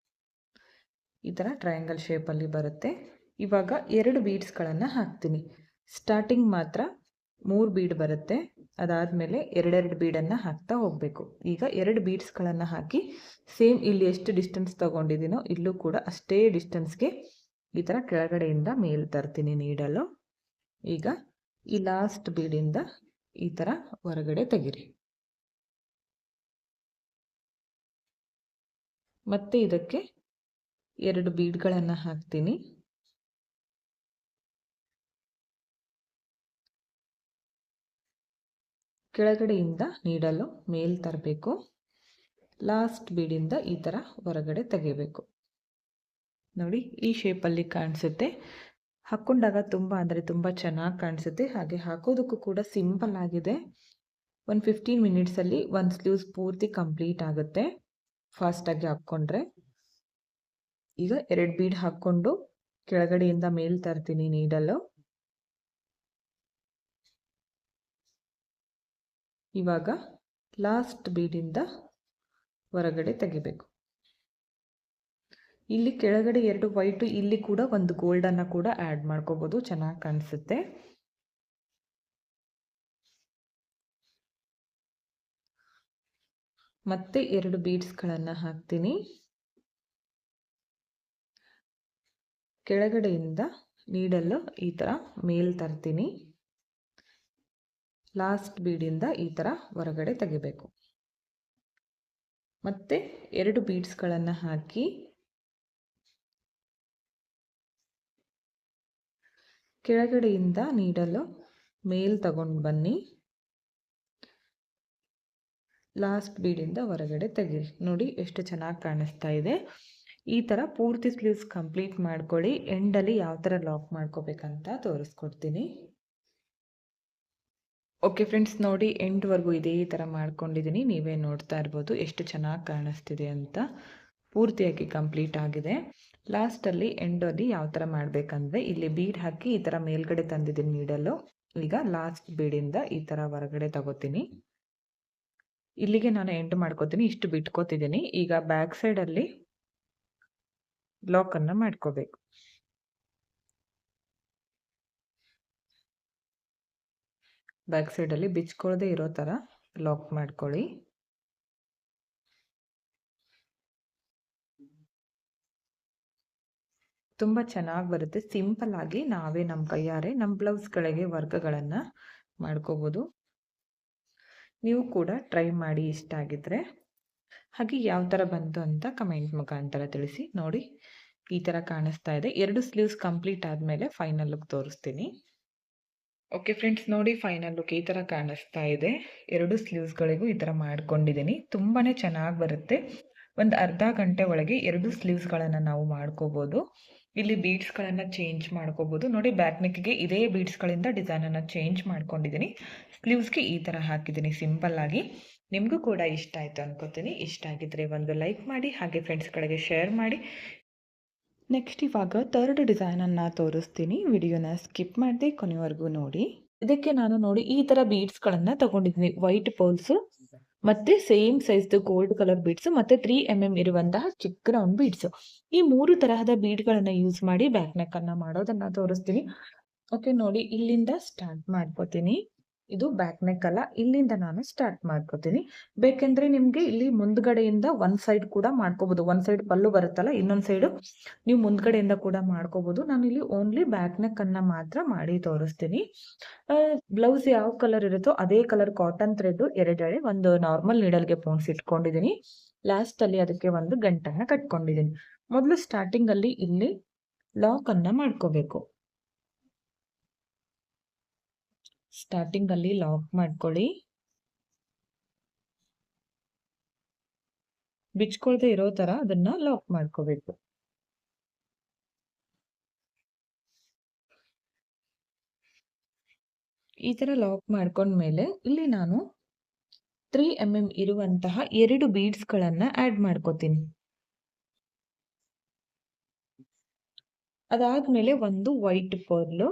ಈ ಥರ ಟ್ರಯಾಂಗಲ್ ಶೇಪಲ್ಲಿ ಬರುತ್ತೆ. ಇವಾಗ 2 ಬೀಡ್ಸ್ಗಳನ್ನು ಹಾಕ್ತೀನಿ. ಸ್ಟಾರ್ಟಿಂಗ್ ಮಾತ್ರ 3 ಬೀಡ್ ಬರುತ್ತೆ, ಅದಾದಮೇಲೆ ಎರಡೆರಡು ಬೀಡನ್ನು ಹಾಕ್ತಾ ಹೋಗಬೇಕು. ಈಗ 2 ಬೀಡ್ಸ್ಗಳನ್ನು ಹಾಕಿ ಸೇಮ್ ಇಲ್ಲಿ ಎಷ್ಟು ಡಿಸ್ಟೆನ್ಸ್ ತೊಗೊಂಡಿದ್ದೀನೋ ಇಲ್ಲೂ ಕೂಡ ಅಷ್ಟೇ ಡಿಸ್ಟೆನ್ಸ್ಗೆ ಈ ಥರ ಕೆಳಗಡೆಯಿಂದ ಮೇಲೆ ತರ್ತೀನಿ ನೀಡಲು. ಈಗ ಈ ಲಾಸ್ಟ್ ಬೀಡಿಂದ ಈ ಥರ ಹೊರಗಡೆ ತೆಗಿರಿ. ಮತ್ತೆ ಇದಕ್ಕೆ 2 ಬೀಡ್ಗಳನ್ನು ಹಾಕ್ತೀನಿ. ಕೆಳಗಡೆಯಿಂದ ನೀಡಲು ಮೇಲ್ ತರಬೇಕು. ಲಾಸ್ಟ್ ಬೀಡಿಂದ ಈ ಥರ ಹೊರಗಡೆ ತೆಗಿಬೇಕು. ನೋಡಿ ಈ ಶೇಪಲ್ಲಿ ಕಾಣಿಸುತ್ತೆ. ಹಾಕ್ಕೊಂಡಾಗ ತುಂಬ ಅಂದರೆ ತುಂಬ ಚೆನ್ನಾಗಿ ಕಾಣಿಸುತ್ತೆ. ಹಾಗೆ ಹಾಕೋದಕ್ಕೂ ಕೂಡ ಸಿಂಪಲ್ ಆಗಿದೆ. ಒಂದು 15 ಮಿನಿಟ್ಸಲ್ಲಿ ಒಂದು ಸ್ಲೀವ್ಸ್ ಪೂರ್ತಿ ಕಂಪ್ಲೀಟ್ ಆಗುತ್ತೆ ಫಾಸ್ಟಾಗಿ ಹಾಕ್ಕೊಂಡ್ರೆ. ಈಗ 2 ಬೀಡ್ ಹಾಕ್ಕೊಂಡು ಕೆಳಗಡೆಯಿಂದ ಮೇಲ್ ತರ್ತೀನಿ ನೀಡಲು. ಇವಾಗ ಲಾಸ್ಟ್ ಬೀಡಿಂದ ಹೊರಗಡೆ ತೆಗಿಬೇಕು. ಇಲ್ಲಿ ಕೆಳಗಡೆ 2 ವೈಟು, ಇಲ್ಲಿ ಕೂಡ ಒಂದು ಗೋಲ್ಡನ್ನು ಕೂಡ ಆ್ಯಡ್ ಮಾಡ್ಕೋಬೋದು, ಚೆನ್ನಾಗಿ ಕಾಣಿಸುತ್ತೆ. ಮತ್ತೆ 2 ಬೀಡ್ಸ್ಗಳನ್ನು ಹಾಕ್ತೀನಿ. ಕೆಳಗಡೆಯಿಂದ ನೀಡಲು ಈ ಥರ ಮೇಲ್ ತರ್ತೀನಿ. ಲಾಸ್ಟ್ ಬೀಡಿಂದ ಈ ಥರ ಹೊರಗಡೆ ತೆಗಿಬೇಕು. ಮತ್ತೆ 2 ಬೀಡ್ಸ್ಗಳನ್ನು ಹಾಕಿ ಕೆಳಗಡೆಯಿಂದ ನೀಡಲು ಮೇಲ್ ತಗೊಂಡು ಬನ್ನಿ. ಲಾಸ್ಟ್ ಬೀಡಿಂದ ಹೊರಗಡೆ ತೆಗೀರಿ. ನೋಡಿ ಎಷ್ಟು ಚೆನ್ನಾಗಿ ಕಾಣಿಸ್ತಾ ಇದೆ. ಈ ಥರ ಪೂರ್ತಿ ಸ್ಲೀವ್ಸ್ ಕಂಪ್ಲೀಟ್ ಮಾಡ್ಕೊಳ್ಳಿ. ಎಂಡಲ್ಲಿ ಯಾವ ಥರ ಲಾಕ್ ಮಾಡ್ಕೋಬೇಕಂತ ತೋರಿಸ್ಕೊಡ್ತೀನಿ. ಓಕೆ ಫ್ರೆಂಡ್ಸ್, ನೋಡಿ ಎಂಡ್ವರೆಗೂ ಇದೇ ಥರ ಮಾಡ್ಕೊಂಡಿದ್ದೀನಿ. ನೀವೇ ನೋಡ್ತಾ ಇರ್ಬೋದು ಎಷ್ಟು ಚೆನ್ನಾಗಿ ಕಾಣಿಸ್ತಿದೆ ಅಂತ. ಪೂರ್ತಿಯಾಗಿ ಕಂಪ್ಲೀಟ್ ಆಗಿದೆ. ಲಾಸ್ಟಲ್ಲಿ ಎಂಡಲ್ಲಿ ಯಾವ ಥರ ಮಾಡಬೇಕಂದ್ರೆ ಇಲ್ಲಿ ಬೀಡ್ ಹಾಕಿ ಈ ಥರ ಮೇಲ್ಗಡೆ ತಂದಿದ್ದೀನಿ ನೀಡಲು. ಈಗ ಲಾಸ್ಟ್ ಬೀಡಿಂದ ಈ ಥರ ಹೊರಗಡೆ ತಗೋತೀನಿ. ಇಲ್ಲಿಗೆ ನಾನು ಎಂಡ್ ಮಾಡ್ಕೋತೀನಿ. ಇಷ್ಟು ಬಿಟ್ಕೋತಿದ್ದೀನಿ. ಈಗ ಬ್ಯಾಕ್ ಸೈಡಲ್ಲಿ ಲಾಕನ್ನು ಮಾಡ್ಕೋಬೇಕು. ಬ್ಯಾಕ್ ಸೈಡಲ್ಲಿ ಬಿಚ್ಕೊಳ್ಳದೆ ಇರೋ ಥರ ಲಾಕ್ ಮಾಡ್ಕೊಳ್ಳಿ. ತುಂಬ ಚೆನ್ನಾಗಿ ಬರುತ್ತೆ. ಸಿಂಪಲ್ ಆಗಿ ನಾವೇ ನಮ್ಮ ಕೈಯಾರೆ ನಮ್ಮ ಬ್ಲೌಸ್ಗಳಿಗೆ ವರ್ಕ್ಗಳನ್ನು ಮಾಡ್ಕೋಬೋದು. ನೀವು ಕೂಡ ಟ್ರೈ ಮಾಡಿ ಇಷ್ಟ ಆಗಿದ್ರೆ. ಹಾಗೆ ಯಾವ ಥರ ಬಂತು ಅಂತ ಕಮೆಂಟ್ ಮುಖಾಂತರ ತಿಳಿಸಿ. ನೋಡಿ ಈ ಥರ ಕಾಣಿಸ್ತಾ ಇದೆ. 2 ಸ್ಲೀವ್ಸ್ ಕಂಪ್ಲೀಟ್ ಆದಮೇಲೆ ಫೈನಲ್ ಲುಕ್ ತೋರಿಸ್ತೀನಿ. ಓಕೆ ಫ್ರೆಂಡ್ಸ್, ನೋಡಿ ಫೈನಲ್ ಲುಕ್ ಈ ಥರ ಕಾಣಿಸ್ತಾ ಇದೆ. 2 ಸ್ಲೀವ್ಸ್ಗಳಿಗೂ ಈ ಥರ ಮಾಡ್ಕೊಂಡಿದ್ದೀನಿ. ತುಂಬಾ ಚೆನ್ನಾಗಿ ಬರುತ್ತೆ. ಒಂದು ಅರ್ಧ ಗಂಟೆ ಒಳಗೆ 2 ಸ್ಲೀವ್ಸ್ಗಳನ್ನು ನಾವು ಮಾಡ್ಕೋಬೋದು. ಇಲ್ಲಿ ಬೀಡ್ಸ್ಗಳನ್ನು ಚೇಂಜ್ ಮಾಡ್ಕೋಬೋದು. ನೋಡಿ ಬ್ಯಾಕ್ ನೆಕ್ಗೆ ಇದೇ ಬೀಡ್ಸ್ಗಳಿಂದ ಡಿಸೈನನ್ನು ಚೇಂಜ್ ಮಾಡ್ಕೊಂಡಿದ್ದೀನಿ. ಸ್ಲೀವ್ಸ್ಗೆ ಈ ಥರ ಹಾಕಿದ್ದೀನಿ ಸಿಂಪಲ್ ಆಗಿ. ನಿಮಗೂ ಕೂಡ ಇಷ್ಟ ಆಯಿತು ಅನ್ಕೋತೀನಿ. ಇಷ್ಟ ಆಗಿದ್ರೆ ಒಂದು ಲೈಕ್ ಮಾಡಿ, ಹಾಗೆ ಫ್ರೆಂಡ್ಸ್ಗಳಿಗೆ ಶೇರ್ ಮಾಡಿ. ನೆಕ್ಸ್ಟ್ ಇವಾಗ 3rd ಡಿಸೈನನ್ನು ತೋರಿಸ್ತೀನಿ. ವಿಡಿಯೋನ ಸ್ಕಿಪ್ ಮಾಡದೆ ಕೊನೆವರೆಗೂ ನೋಡಿ. ಇದಕ್ಕೆ ನಾನು ನೋಡಿ ಈ ಥರ ಬೀಡ್ಸ್ಗಳನ್ನು ತಗೊಂಡಿದ್ದೀನಿ. ವೈಟ್ ಪೋಲ್ಸು ಮತ್ತು ಸೇಮ್ ಸೈಜ್ದು ಗೋಲ್ಡ್ ಕಲರ್ ಬೀಡ್ಸು ಮತ್ತು 3 mm ಇರುವಂತಹ ಚಿಕ್ಕ ರೌಂಡ್ ಬೀಡ್ಸು. ಈ 3 ತರಹದ ಬೀಡ್ಗಳನ್ನು ಯೂಸ್ ಮಾಡಿ ಬ್ಯಾಕ್ ನೆಕ್ಕನ್ನು ಮಾಡೋದನ್ನು ತೋರಿಸ್ತೀನಿ. ಓಕೆ ನೋಡಿ, ಇಲ್ಲಿಂದ ಸ್ಟಾರ್ಟ್ ಮಾಡ್ಕೋತೀನಿ. ಇದು ಬ್ಯಾಕ್ ನೆಕ್ ಅಲ್ಲ, ಇಲ್ಲಿಂದ ನಾನು ಸ್ಟಾರ್ಟ್ ಮಾಡ್ಕೋತೀನಿ. ಬೇಕೆಂದರೆ ನಿಮಗೆ ಇಲ್ಲಿ ಮುಂದ್ಗಡೆಯಿಂದ ಒಂದು ಸೈಡ್ ಕೂಡ ಮಾಡ್ಕೋಬೋದು. ಒಂದು ಸೈಡ್ ಪಲ್ಲು ಬರುತ್ತಲ್ಲ, ಇನ್ನೊಂದು ಸೈಡು ನೀವು ಮುಂದ್ಗಡೆಯಿಂದ ಕೂಡ ಮಾಡ್ಕೋಬೋದು. ನಾನು ಇಲ್ಲಿ ಓನ್ಲಿ ಬ್ಯಾಕ್ ನೆಕ್ಕನ್ನು ಮಾತ್ರ ಮಾಡಿ ತೋರಿಸ್ತೀನಿ. ಬ್ಲೌಸ್ ಯಾವ ಕಲರ್ ಇರುತ್ತೋ ಅದೇ ಕಲರ್ ಕಾಟನ್ ಥ್ರೆಡ್ 2 ಎಳೆ ಒಂದು ನಾರ್ಮಲ್ ನೀಡಲ್ಗೆ ಪೋಣಿಸಿ ಇಟ್ಕೊಂಡಿದ್ದೀನಿ. ಲಾಸ್ಟಲ್ಲಿ ಅದಕ್ಕೆ ಒಂದು ಗಂಟನ್ನು ಕಟ್ಕೊಂಡಿದ್ದೀನಿ. ಮೊದಲು ಸ್ಟಾರ್ಟಿಂಗಲ್ಲಿ ಇಲ್ಲಿ ಲಾಕನ್ನು ಮಾಡ್ಕೋಬೇಕು. ಸ್ಟಾರ್ಟಿಂಗಲ್ಲಿ ಲಾಕ್ ಮಾಡ್ಕೊಳ್ಳಿ. ಬಿಚ್ಕೊಳ್ದೆ ಇರೋ ಥರ ಅದನ್ನು ಲಾಕ್ ಮಾಡ್ಕೋಬೇಕು. ಈ ಥರ ಲಾಕ್ ಮಾಡ್ಕೊಂಡ್ಮೇಲೆ ಇಲ್ಲಿ ನಾನು 3 mm ಇರುವಂತಹ 2 ಬೀಡ್ಸ್ಗಳನ್ನು ಆ್ಯಡ್ ಮಾಡ್ಕೋತೀನಿ. ಅದಾದಮೇಲೆ ಒಂದು ವೈಟ್ ಪರ್ಲು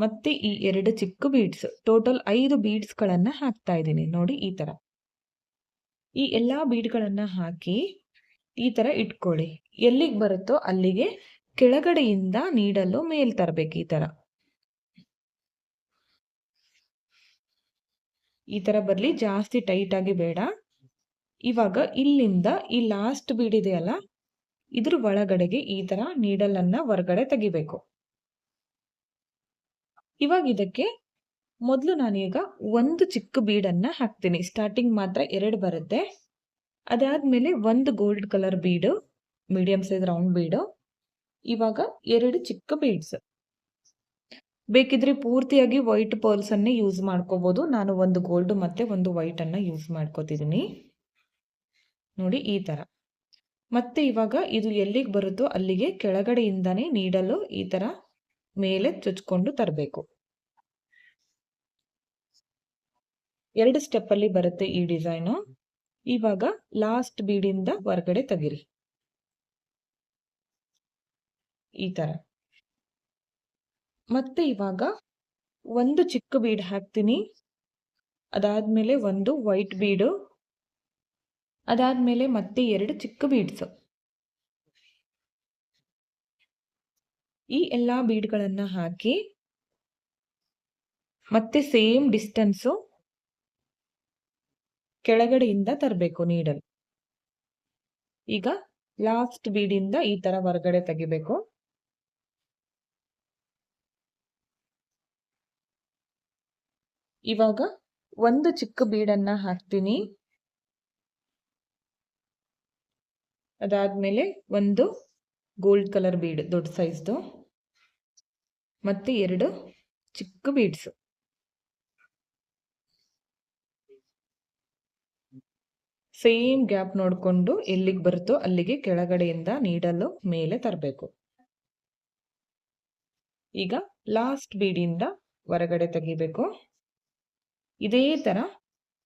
ಮತ್ತೆ ಈ 2 ಚಿಕ್ಕ ಬೀಡ್ಸ್, ಟೋಟಲ್ 5 ಬೀಡ್ಸ್ಗಳನ್ನು ಹಾಕ್ತಾ ಇದ್ದೀನಿ. ನೋಡಿ ಈ ಥರ ಈ ಎಲ್ಲ ಬೀಡ್ಗಳನ್ನು ಹಾಕಿ ಈ ಥರ ಇಟ್ಕೊಳ್ಳಿ. ಎಲ್ಲಿಗೆ ಬರುತ್ತೋ ಅಲ್ಲಿಗೆ ಕೆಳಗಡೆಯಿಂದ ನೀಡಲು ಮೇಲ್ ತರಬೇಕು. ಈ ತರ ಬರ್ಲಿ, ಜಾಸ್ತಿ ಟೈಟ್ ಆಗಿ ಬೇಡ. ಇವಾಗ ಇಲ್ಲಿಂದ ಈ ಲಾಸ್ಟ್ ಬೀಡ್ ಇದೆಯಲ್ಲ, ಇದ್ರ ಒಳಗಡೆಗೆ ಈ ತರ ನೀಡಲ್ ಅನ್ನ ಹೊರಗಡೆ ತೆಗಿಬೇಕು. ಇವಾಗ ಇದಕ್ಕೆ ಮೊದಲು ನಾನೀಗ ಒಂದು ಚಿಕ್ಕ ಬೀಡನ್ನ ಹಾಕ್ತೀನಿ. ಸ್ಟಾರ್ಟಿಂಗ್ ಮಾತ್ರ 2 ಬರುತ್ತೆ. ಅದಾದ್ಮೇಲೆ ಒಂದು ಗೋಲ್ಡ್ ಕಲರ್ ಬೀಡು, ಮೀಡಿಯಂ ಸೈಜ್ ರೌಂಡ್ ಬೀಡು. ಇವಾಗ 2 ಚಿಕ್ಕ ಬೀಡ್ಸ್. ಬೇಕಿದ್ರೆ ಪೂರ್ತಿಯಾಗಿ ವೈಟ್ ಪರ್ಲ್ಸ್ ಅನ್ನೇ ಯೂಸ್ ಮಾಡ್ಕೋಬಹುದು. ನಾನು ಒಂದು ಗೋಲ್ಡ್ ಮತ್ತೆ ಒಂದು ವೈಟ್ ಅನ್ನ ಯೂಸ್ ಮಾಡ್ಕೋತಿದ್ದೀನಿ. ನೋಡಿ ಈ ತರ. ಮತ್ತೆ ಇವಾಗ ಇದು ಎಲ್ಲಿಗೆ ಬರುತ್ತೋ ಅಲ್ಲಿಗೆ ಕೆಳಗಡೆಯಿಂದಾನೇ ನೀಡಲು ಈ ತರ ಮೇಲೆ ಚುಚ್ಕೊಂಡು ತರಬೇಕು. 2 ಸ್ಟೆಪ್ ಅಲ್ಲಿ ಬರುತ್ತೆ ಈ ಡಿಸೈನು. ಇವಾಗ ಲಾಸ್ಟ್ ಬೀಡಿಂದ ಹೊರಗಡೆ ತೆಗಿರಿ ಈ ತರ. ಮತ್ತೆ ಇವಾಗ ಒಂದು ಚಿಕ್ಕ ಬೀಡ್ ಹಾಕ್ತೀನಿ. ಅದಾದ್ಮೇಲೆ ಒಂದು ವೈಟ್ ಬೀಡು, ಅದಾದ್ಮೇಲೆ ಮತ್ತೆ 2 ಚಿಕ್ಕ ಬೀಡ್ಸ್. ಈ ಎಲ್ಲಾ ಬೀಡ್ಗಳನ್ನ ಹಾಕಿ ಮತ್ತೆ ಸೇಮ್ ಡಿಸ್ಟೆನ್ಸು ಕೆಳಗಡೆಯಿಂದ ತರಬೇಕು ನೀಡಲ್. ಈಗ ಲಾಸ್ಟ್ ಬೀಡಿಂದ ಈ ತರ ಹೊರಗಡೆ ತೆಗಿಬೇಕು. ಇವಾಗ ಒಂದು ಚಿಕ್ಕ ಬೀಡನ್ನ ಹಾಕ್ತೀನಿ. ಅದಾದ್ಮೇಲೆ ಒಂದು ಗೋಲ್ಡ್ ಕಲರ್ ಬೀಡ್ ದೊಡ್ಡ ಸೈಜ್ದು, ಮತ್ತೆ 2 ಚಿಕ್ಕ ಬೀಡ್ಸ್. ಸೇಮ್ ಗ್ಯಾಪ್ ನೋಡ್ಕೊಂಡು ಎಲ್ಲಿಗೆ ಬರುತ್ತೋ ಅಲ್ಲಿಗೆ ಕೆಳಗಡೆಯಿಂದ ನೀಡಲು ಮೇಲೆ ತರಬೇಕು. ಈಗ ಲಾಸ್ಟ್ ಬೀಡಿಂದ ಹೊರಗಡೆ ತೆಗಿಬೇಕು. ಇದೇ ತರ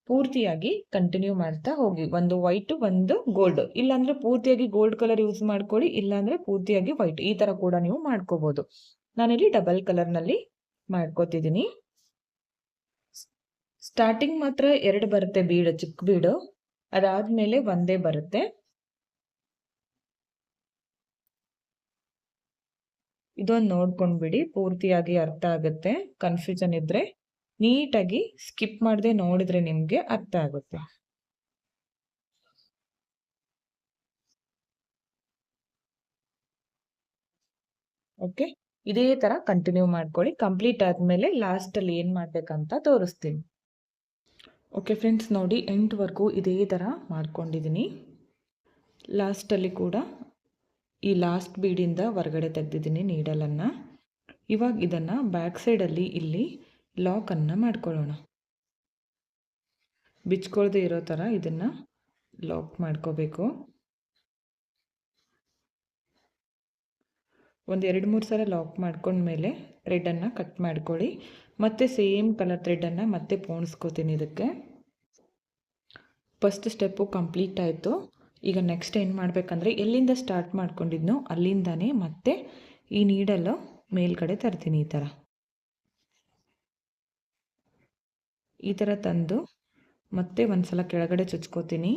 ಪೂರ್ತಿಯಾಗಿ ಕಂಟಿನ್ಯೂ ಮಾಡ್ತಾ ಹೋಗಿ. ಒಂದು ವೈಟ್ ಒಂದು ಗೋಲ್ಡ್, ಇಲ್ಲಾಂದ್ರೆ ಪೂರ್ತಿಯಾಗಿ ಗೋಲ್ಡ್ ಕಲರ್ ಯೂಸ್ ಮಾಡ್ಕೊಳ್ಳಿ, ಇಲ್ಲಾಂದ್ರೆ ಪೂರ್ತಿಯಾಗಿ ವೈಟ್, ಈ ತರ ಕೂಡ ನೀವು ಮಾಡ್ಕೋಬಹುದು. ನಾನಿಲ್ಲಿ ಡಬಲ್ ಕಲರ್ ನಲ್ಲಿ ಮಾಡ್ಕೋತಿದ್ದೀನಿ. ಸ್ಟಾರ್ಟಿಂಗ್ ಮಾತ್ರ 2 ಬರುತ್ತೆ ಬೀಡು, ಚಿಕ್ಕ ಬೀಡು. ಅದಾದ್ಮೇಲೆ ಒಂದೇ ಬರುತ್ತೆ. ಇದೊಂದು ನೋಡ್ಕೊಂಡ್ಬಿಡಿ, ಪೂರ್ತಿಯಾಗಿ ಅರ್ಥ ಆಗುತ್ತೆ. ಕನ್ಫ್ಯೂಷನ್ ಇದ್ರೆ ನೀಟಾಗಿ ಸ್ಕಿಪ್ ಮಾಡದೆ ನೋಡಿದ್ರೆ ನಿಮ್ಗೆ ಅರ್ಥ ಆಗುತ್ತೆ. ಓಕೆ, ಇದೇ ತರ ಕಂಟಿನ್ಯೂ ಮಾಡ್ಕೊಳ್ಳಿ. ಕಂಪ್ಲೀಟ್ ಆದ್ಮೇಲೆ ಲಾಸ್ಟ್ ಅಲ್ಲಿ ಏನ್ ಮಾಡ್ಬೇಕಂತ ತೋರಿಸ್ತೀನಿ. ಓಕೆ ಫ್ರೆಂಡ್ಸ್, ನೋಡಿ ಎಂಟ್ವರೆಗೂ ಇದೇ ತರ ಮಾಡ್ಕೊಂಡಿದ್ದೀನಿ. ಲಾಸ್ಟಲ್ಲಿ ಕೂಡ ಈ ಲಾಸ್ಟ್ ಬೀಡಿಂದ ಹೊರಗಡೆ ತೆಗೆದಿದ್ದೀನಿ ನೀಡಲನ್ನು. ಇವಾಗ ಇದನ್ನು ಬ್ಯಾಕ್ ಸೈಡಲ್ಲಿ ಇಲ್ಲಿ ಲಾಕನ್ನು ಮಾಡ್ಕೊಳ್ಳೋಣ. ಬಿಚ್ಕೊಳ್ದೆ ಇರೋ ಥರ ಇದನ್ನು ಲಾಕ್ ಮಾಡ್ಕೋಬೇಕು. ಒಂದು 2-3 ಸಲ ಲಾಕ್ ಮಾಡ್ಕೊಂಡ್ಮೇಲೆ ಥ್ರೆಡನ್ನು ಕಟ್ ಮಾಡ್ಕೊಳ್ಳಿ. ಮತ್ತೆ ಸೇಮ್ ಕಲರ್ ಥ್ರೆಡನ್ನು ಮತ್ತೆ ಪೋಣಿಸ್ಕೋತೀನಿ ಇದಕ್ಕೆ. ಫಸ್ಟ್ ಸ್ಟೆಪ್ಪು ಕಂಪ್ಲೀಟ್ ಆಯಿತು. ಈಗ ನೆಕ್ಸ್ಟ್ ಏನು ಮಾಡಬೇಕಂದ್ರೆ, ಎಲ್ಲಿಂದ ಸ್ಟಾರ್ಟ್ ಮಾಡ್ಕೊಂಡಿದ್ನೋ ಅಲ್ಲಿಂದಾನೇ ಮತ್ತೆ ಈ ನೀಡಲು ಮೇಲ್ಗಡೆ ತರ್ತೀನಿ. ಈ ಥರ ತಂದು ಮತ್ತೆ ಒಂದು ಸಲ ಕೆಳಗಡೆ ಚುಚ್ಕೋತೀನಿ.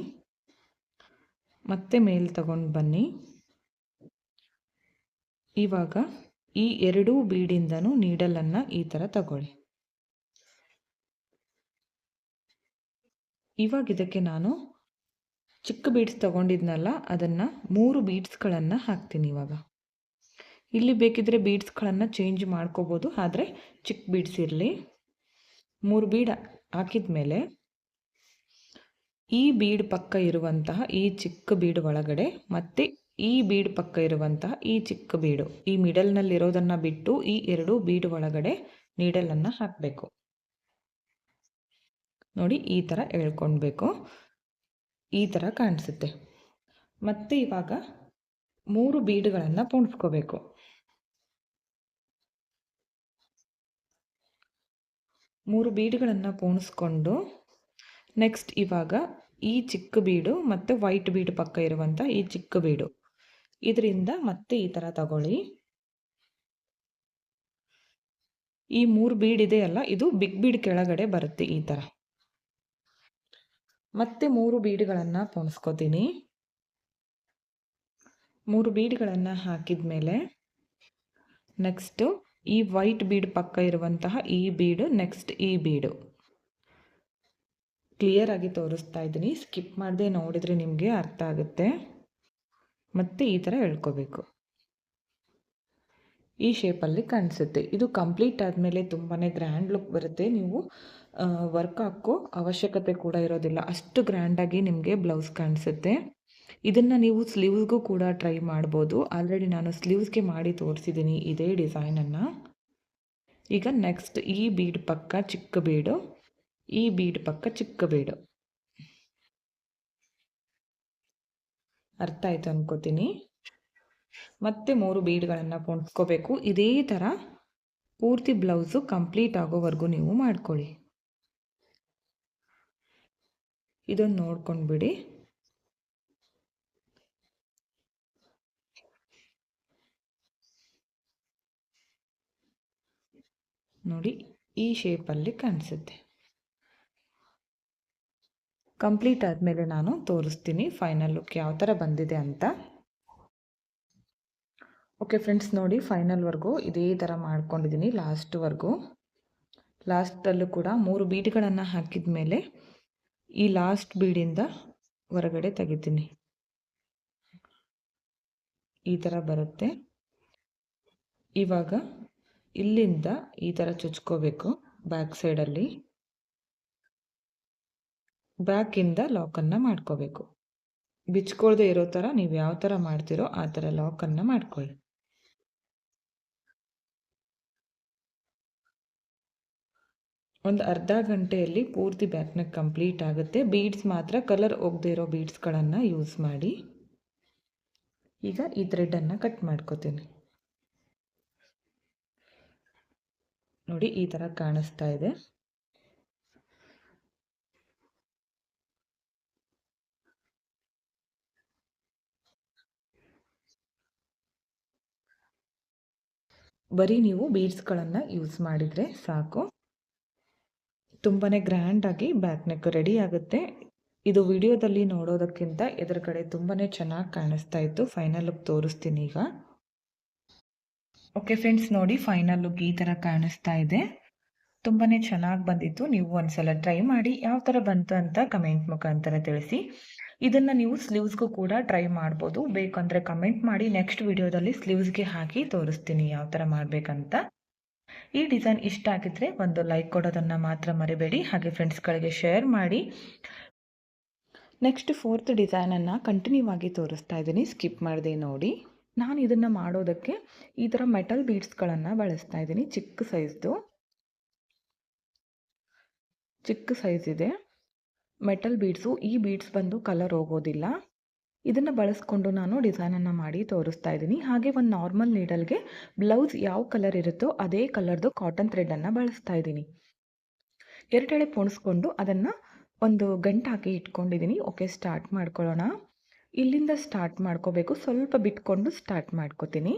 ಮತ್ತೆ ಮೇಲೆ ತಗೊಂಡು ಬನ್ನಿ. ಇವಾಗ ಈ 2 ಬೀಡಿಂದನೂ ನೀಡಲನ್ನು ಈ ಥರ ತಗೊಳ್ಳಿ. ಇವಾಗ ಇದಕ್ಕೆ ನಾನು ಚಿಕ್ಕ ಬೀಡ್ಸ್ ತಗೊಂಡಿದ್ನಲ್ಲ, ಅದನ್ನು 3 ಬೀಡ್ಸ್ಗಳನ್ನು ಹಾಕ್ತೀನಿ. ಇವಾಗ ಇಲ್ಲಿ ಬೇಕಿದ್ರೆ ಬೀಡ್ಸ್ಗಳನ್ನು ಚೇಂಜ್ ಮಾಡ್ಕೋಬೋದು, ಆದರೆ ಚಿಕ್ಕ ಬೀಡ್ಸ್ ಇರಲಿ. 3 ಬೀಡ್ ಹಾಕಿದ ಮೇಲೆ ಈ ಬೀಡ್ ಪಕ್ಕ ಇರುವಂತಹ ಈ ಚಿಕ್ಕ ಬೀಡ್ ಒಳಗಡೆ ಮತ್ತೆ ಈ ಬೀಡ್ ಪಕ್ಕ ಇರುವಂತಹ ಈ ಚಿಕ್ಕ ಬೀಡು, ಈ ಮಿಡಲ್ನಲ್ಲಿರೋದನ್ನು ಬಿಟ್ಟು ಈ 2 ಬೀಡ್ ಒಳಗಡೆ ನೀಡಲನ್ನು ಹಾಕಬೇಕು. ನೋಡಿ, ಈ ಥರ ಎಳ್ಕೊಳ್ಬೇಕು. ಈ ಥರ ಕಾಣಿಸುತ್ತೆ. ಮತ್ತೆ ಇವಾಗ 3 ಬೀಡ್ಗಳನ್ನು ಪೋಣಿಸ್ಕೋಬೇಕು. 3 ಬೀಡ್ಗಳನ್ನು ಪೋಣಿಸ್ಕೊಂಡು ನೆಕ್ಸ್ಟ್ ಇವಾಗ ಈ ಚಿಕ್ಕ ಬೀಡು ಮತ್ತು ವೈಟ್ ಬೀಡ್ ಪಕ್ಕ ಇರುವಂಥ ಈ ಚಿಕ್ಕ ಬೀಡು, ಇದರಿಂದ ಮತ್ತೆ ಈ ಥರ ತಗೊಳ್ಳಿ. ಈ 3 ಬೀಡ್ ಇದೆಯಲ್ಲ, ಇದು ಬಿಗ್ ಬೀಡ್ ಕೆಳಗಡೆ ಬರುತ್ತೆ ಈ ಥರ. ಮತ್ತೆ 3 ಬೀಡ್ಗಳನ್ನು ಪೋಣಿಸ್ಕೋತೀನಿ. 3 ಬೀಡ್ಗಳನ್ನು ಹಾಕಿದ ಮೇಲೆ ನೆಕ್ಸ್ಟು ಈ ವೈಟ್ ಬೀಡ್ ಪಕ್ಕ ಇರುವಂತಹ ಈ ಬೀಡು, ನೆಕ್ಸ್ಟ್ ಈ ಬೀಡು ಕ್ಲಿಯರ್ ಆಗಿ ತೋರಿಸ್ತಾ ಇದ್ದೀನಿ. ಸ್ಕಿಪ್ ಮಾಡದೆ ನೋಡಿದರೆ ನಿಮಗೆ ಅರ್ಥ ಆಗುತ್ತೆ. ಮತ್ತು ಈ ಥರ ಎಳ್ಕೋಬೇಕು. ಈ ಶೇಪಲ್ಲಿ ಕಾಣಿಸುತ್ತೆ. ಇದು ಕಂಪ್ಲೀಟ್ ಆದಮೇಲೆ ತುಂಬಾ ಗ್ರ್ಯಾಂಡ್ ಲುಕ್ ಬರುತ್ತೆ. ನೀವು ವರ್ಕ್ ಹಾಕೋ ಅವಶ್ಯಕತೆ ಕೂಡ ಇರೋದಿಲ್ಲ, ಅಷ್ಟು ಗ್ರ್ಯಾಂಡಾಗಿ ನಿಮಗೆ ಬ್ಲೌಸ್ ಕಾಣಿಸುತ್ತೆ. ಇದನ್ನು ನೀವು ಸ್ಲೀವ್ಸ್ಗೂ ಕೂಡ ಟ್ರೈ ಮಾಡ್ಬೋದು. ಆಲ್ರೆಡಿ ನಾನು ಸ್ಲೀವ್ಸ್ಗೆ ಮಾಡಿ ತೋರಿಸಿದ್ದೀನಿ ಇದೇ ಡಿಸೈನನ್ನು. ಈಗ ನೆಕ್ಸ್ಟ್ ಈ ಬೀಡ್ ಪಕ್ಕ ಚಿಕ್ಕ ಬೀಡು, ಈ ಬೀಡ್ ಪಕ್ಕ ಚಿಕ್ಕ ಬೀಡು. ಅರ್ಥ ಆಯ್ತು ಅನ್ಕೋತೀನಿ. ಮತ್ತೆ 3 ಬೀಡ್ಗಳನ್ನು ಪೊಣ್ಸ್ಕೋಬೇಕು. ಇದೇ ಥರ ಪೂರ್ತಿ ಬ್ಲೌಸು ಕಂಪ್ಲೀಟ್ ಆಗೋವರೆಗೂ ನೀವು ಮಾಡ್ಕೊಳ್ಳಿ. ಇದನ್ನು ನೋಡ್ಕೊಂಡು ಬಿಡಿ. ನೋಡಿ, ಈ ಶೇಪಲ್ಲಿ ಕಾಣಿಸುತ್ತೆ. ಕಂಪ್ಲೀಟ್ ಆದಮೇಲೆ ನಾನು ತೋರಿಸ್ತೀನಿ ಫೈನಲ್ ಲುಕ್ ಯಾವ ಥರ ಬಂದಿದೆ ಅಂತ. ಓಕೆ ಫ್ರೆಂಡ್ಸ್, ನೋಡಿ ಫೈನಲ್ವರೆಗೂ ಇದೇ ಥರ ಮಾಡ್ಕೊಂಡಿದ್ದೀನಿ ಲಾಸ್ಟ್ವರೆಗೂ. ಲಾಸ್ಟಲ್ಲೂ ಕೂಡ 3 ಬೀಡ್ಗಳನ್ನು ಹಾಕಿದ ಮೇಲೆ ಈ ಲಾಸ್ಟ್ ಬೀಡಿಂದ ಹೊರಗಡೆ ತೆಗಿತೀನಿ. ಈ ಥರ ಬರುತ್ತೆ. ಇವಾಗ ಇಲ್ಲಿಂದ ಈ ಥರ ಚುಚ್ಕೋಬೇಕು ಬ್ಯಾಕ್ ಸೈಡಲ್ಲಿ. ಬ್ಯಾಕಿಂದ ಲಾಕನ್ನು ಮಾಡ್ಕೋಬೇಕು. ಬಿಚ್ಕೊಳ್ದೆ ಇರೋ ಥರ ನೀವು ಯಾವ ಥರ ಮಾಡ್ತೀರೋ ಆ ಥರ ಲಾಕನ್ನು ಮಾಡ್ಕೊಳ್ಳಿ. ಒಂದು ಅರ್ಧ ಗಂಟೆಯಲ್ಲಿ ಪೂರ್ತಿ ಬ್ಯಾಕ್ ನೆಕ್ ಕಂಪ್ಲೀಟ್ ಆಗುತ್ತೆ. ಬೀಡ್ಸ್ ಮಾತ್ರ ಕಲರ್ ಹೋಗದೆ ಇರೋ ಬೀಡ್ಸ್ಗಳನ್ನು ಯೂಸ್ ಮಾಡಿ. ಈಗ ಈ ಥ್ರೆಡನ್ನು ಕಟ್ ಮಾಡ್ಕೋತೀನಿ. ನೋಡಿ, ಈ ಥರ ಕಾಣಿಸ್ತಾ ಇದೆ. ಬರೀ ನೀವು ಬೀಡ್ಸ್ಗಳನ್ನು ಯೂಸ್ ಮಾಡಿದರೆ ಸಾಕು. ತುಂಬಾ ಗ್ರ್ಯಾಂಡಾಗಿ ಬ್ಯಾಕ್ ನೆಕ್ ರೆಡಿ ಆಗುತ್ತೆ. ಇದು ವಿಡಿಯೋದಲ್ಲಿ ನೋಡೋದಕ್ಕಿಂತ ಎದುರುಗಡೆ ತುಂಬಾ ಚೆನ್ನಾಗಿ ಕಾಣಿಸ್ತಾ ಇತ್ತು. ಫೈನಲ್ ಲುಕ್ ತೋರಿಸ್ತೀನಿ ಈಗ. ಓಕೆ ಫ್ರೆಂಡ್ಸ್, ನೋಡಿ ಫೈನಲ್ ಲುಕ್ ಈ ಥರ ಕಾಣಿಸ್ತಾ ಇದೆ. ತುಂಬಾ ಚೆನ್ನಾಗಿ ಬಂದಿತ್ತು. ನೀವು ಒಂದ್ಸಲ ಟ್ರೈ ಮಾಡಿ ಯಾವ ಥರ ಬಂತು ಅಂತ ಕಮೆಂಟ್ ಮುಖಾಂತರ ತಿಳಿಸಿ. ಇದನ್ನು ನೀವು ಸ್ಲೀವ್ಸ್ಗೂ ಕೂಡ ಟ್ರೈ ಮಾಡ್ಬೋದು. ಬೇಕಂದರೆ ಕಮೆಂಟ್ ಮಾಡಿ, ನೆಕ್ಸ್ಟ್ ವಿಡಿಯೋದಲ್ಲಿ ಸ್ಲೀವ್ಸ್ಗೆ ಹಾಕಿ ತೋರಿಸ್ತೀನಿ ಯಾವ ಥರ ಮಾಡಬೇಕಂತ. ಈ ಡಿಸೈನ್ ಇಷ್ಟ ಆಗಿದ್ರೆ ಒಂದು ಲೈಕ್ ಕೊಡೋದನ್ನು ಮಾತ್ರ ಮರಿಬೇಡಿ. ಹಾಗೆ ಫ್ರೆಂಡ್ಸ್ಗಳಿಗೆ ಶೇರ್ ಮಾಡಿ. ನೆಕ್ಸ್ಟ್ 4th ಡಿಸೈನನ್ನು ಕಂಟಿನ್ಯೂ ಆಗಿ ತೋರಿಸ್ತಾ ಇದ್ದೀನಿ, ಸ್ಕಿಪ್ ಮಾಡದೆ ನೋಡಿ. ನಾನು ಇದನ್ನು ಮಾಡೋದಕ್ಕೆ ಈ ಥರ ಮೆಟಲ್ ಬೀಡ್ಸ್ಗಳನ್ನು ಬಳಸ್ತಾ ಇದ್ದೀನಿ. ಚಿಕ್ಕ ಸೈಜ್ ಇದೆ ಮೆಟಲ್ ಬೀಡ್ಸು. ಈ ಬೀಡ್ಸ್ ಬಂದು ಕಲರ್ ಹೋಗೋದಿಲ್ಲ. ಇದನ್ನು ಬಳಸ್ಕೊಂಡು ನಾನು ಡಿಸೈನನ್ನು ಮಾಡಿ ತೋರಿಸ್ತಾ ಇದ್ದೀನಿ. ಹಾಗೆ ಒಂದು ನಾರ್ಮಲ್ ನೀಡಲ್ಗೆ ಬ್ಲೌಸ್ ಯಾವ ಕಲರ್ ಇರುತ್ತೋ ಅದೇ ಕಲರ್ದು ಕಾಟನ್ ಥ್ರೆಡನ್ನು ಬಳಸ್ತಾ ಇದ್ದೀನಿ. ಎರಡೆಳೆ ಪೊಣಿಸ್ಕೊಂಡು ಅದನ್ನು ಒಂದು ಗಂಟು ಹಾಕಿ ಇಟ್ಕೊಂಡಿದ್ದೀನಿ. ಓಕೆ, ಸ್ಟಾರ್ಟ್ ಮಾಡ್ಕೊಳ್ಳೋಣ. ಇಲ್ಲಿಂದ ಸ್ಟಾರ್ಟ್ ಮಾಡ್ಕೋಬೇಕು. ಸ್ವಲ್ಪ ಬಿಟ್ಕೊಂಡು ಸ್ಟಾರ್ಟ್ ಮಾಡ್ಕೋತೀನಿ.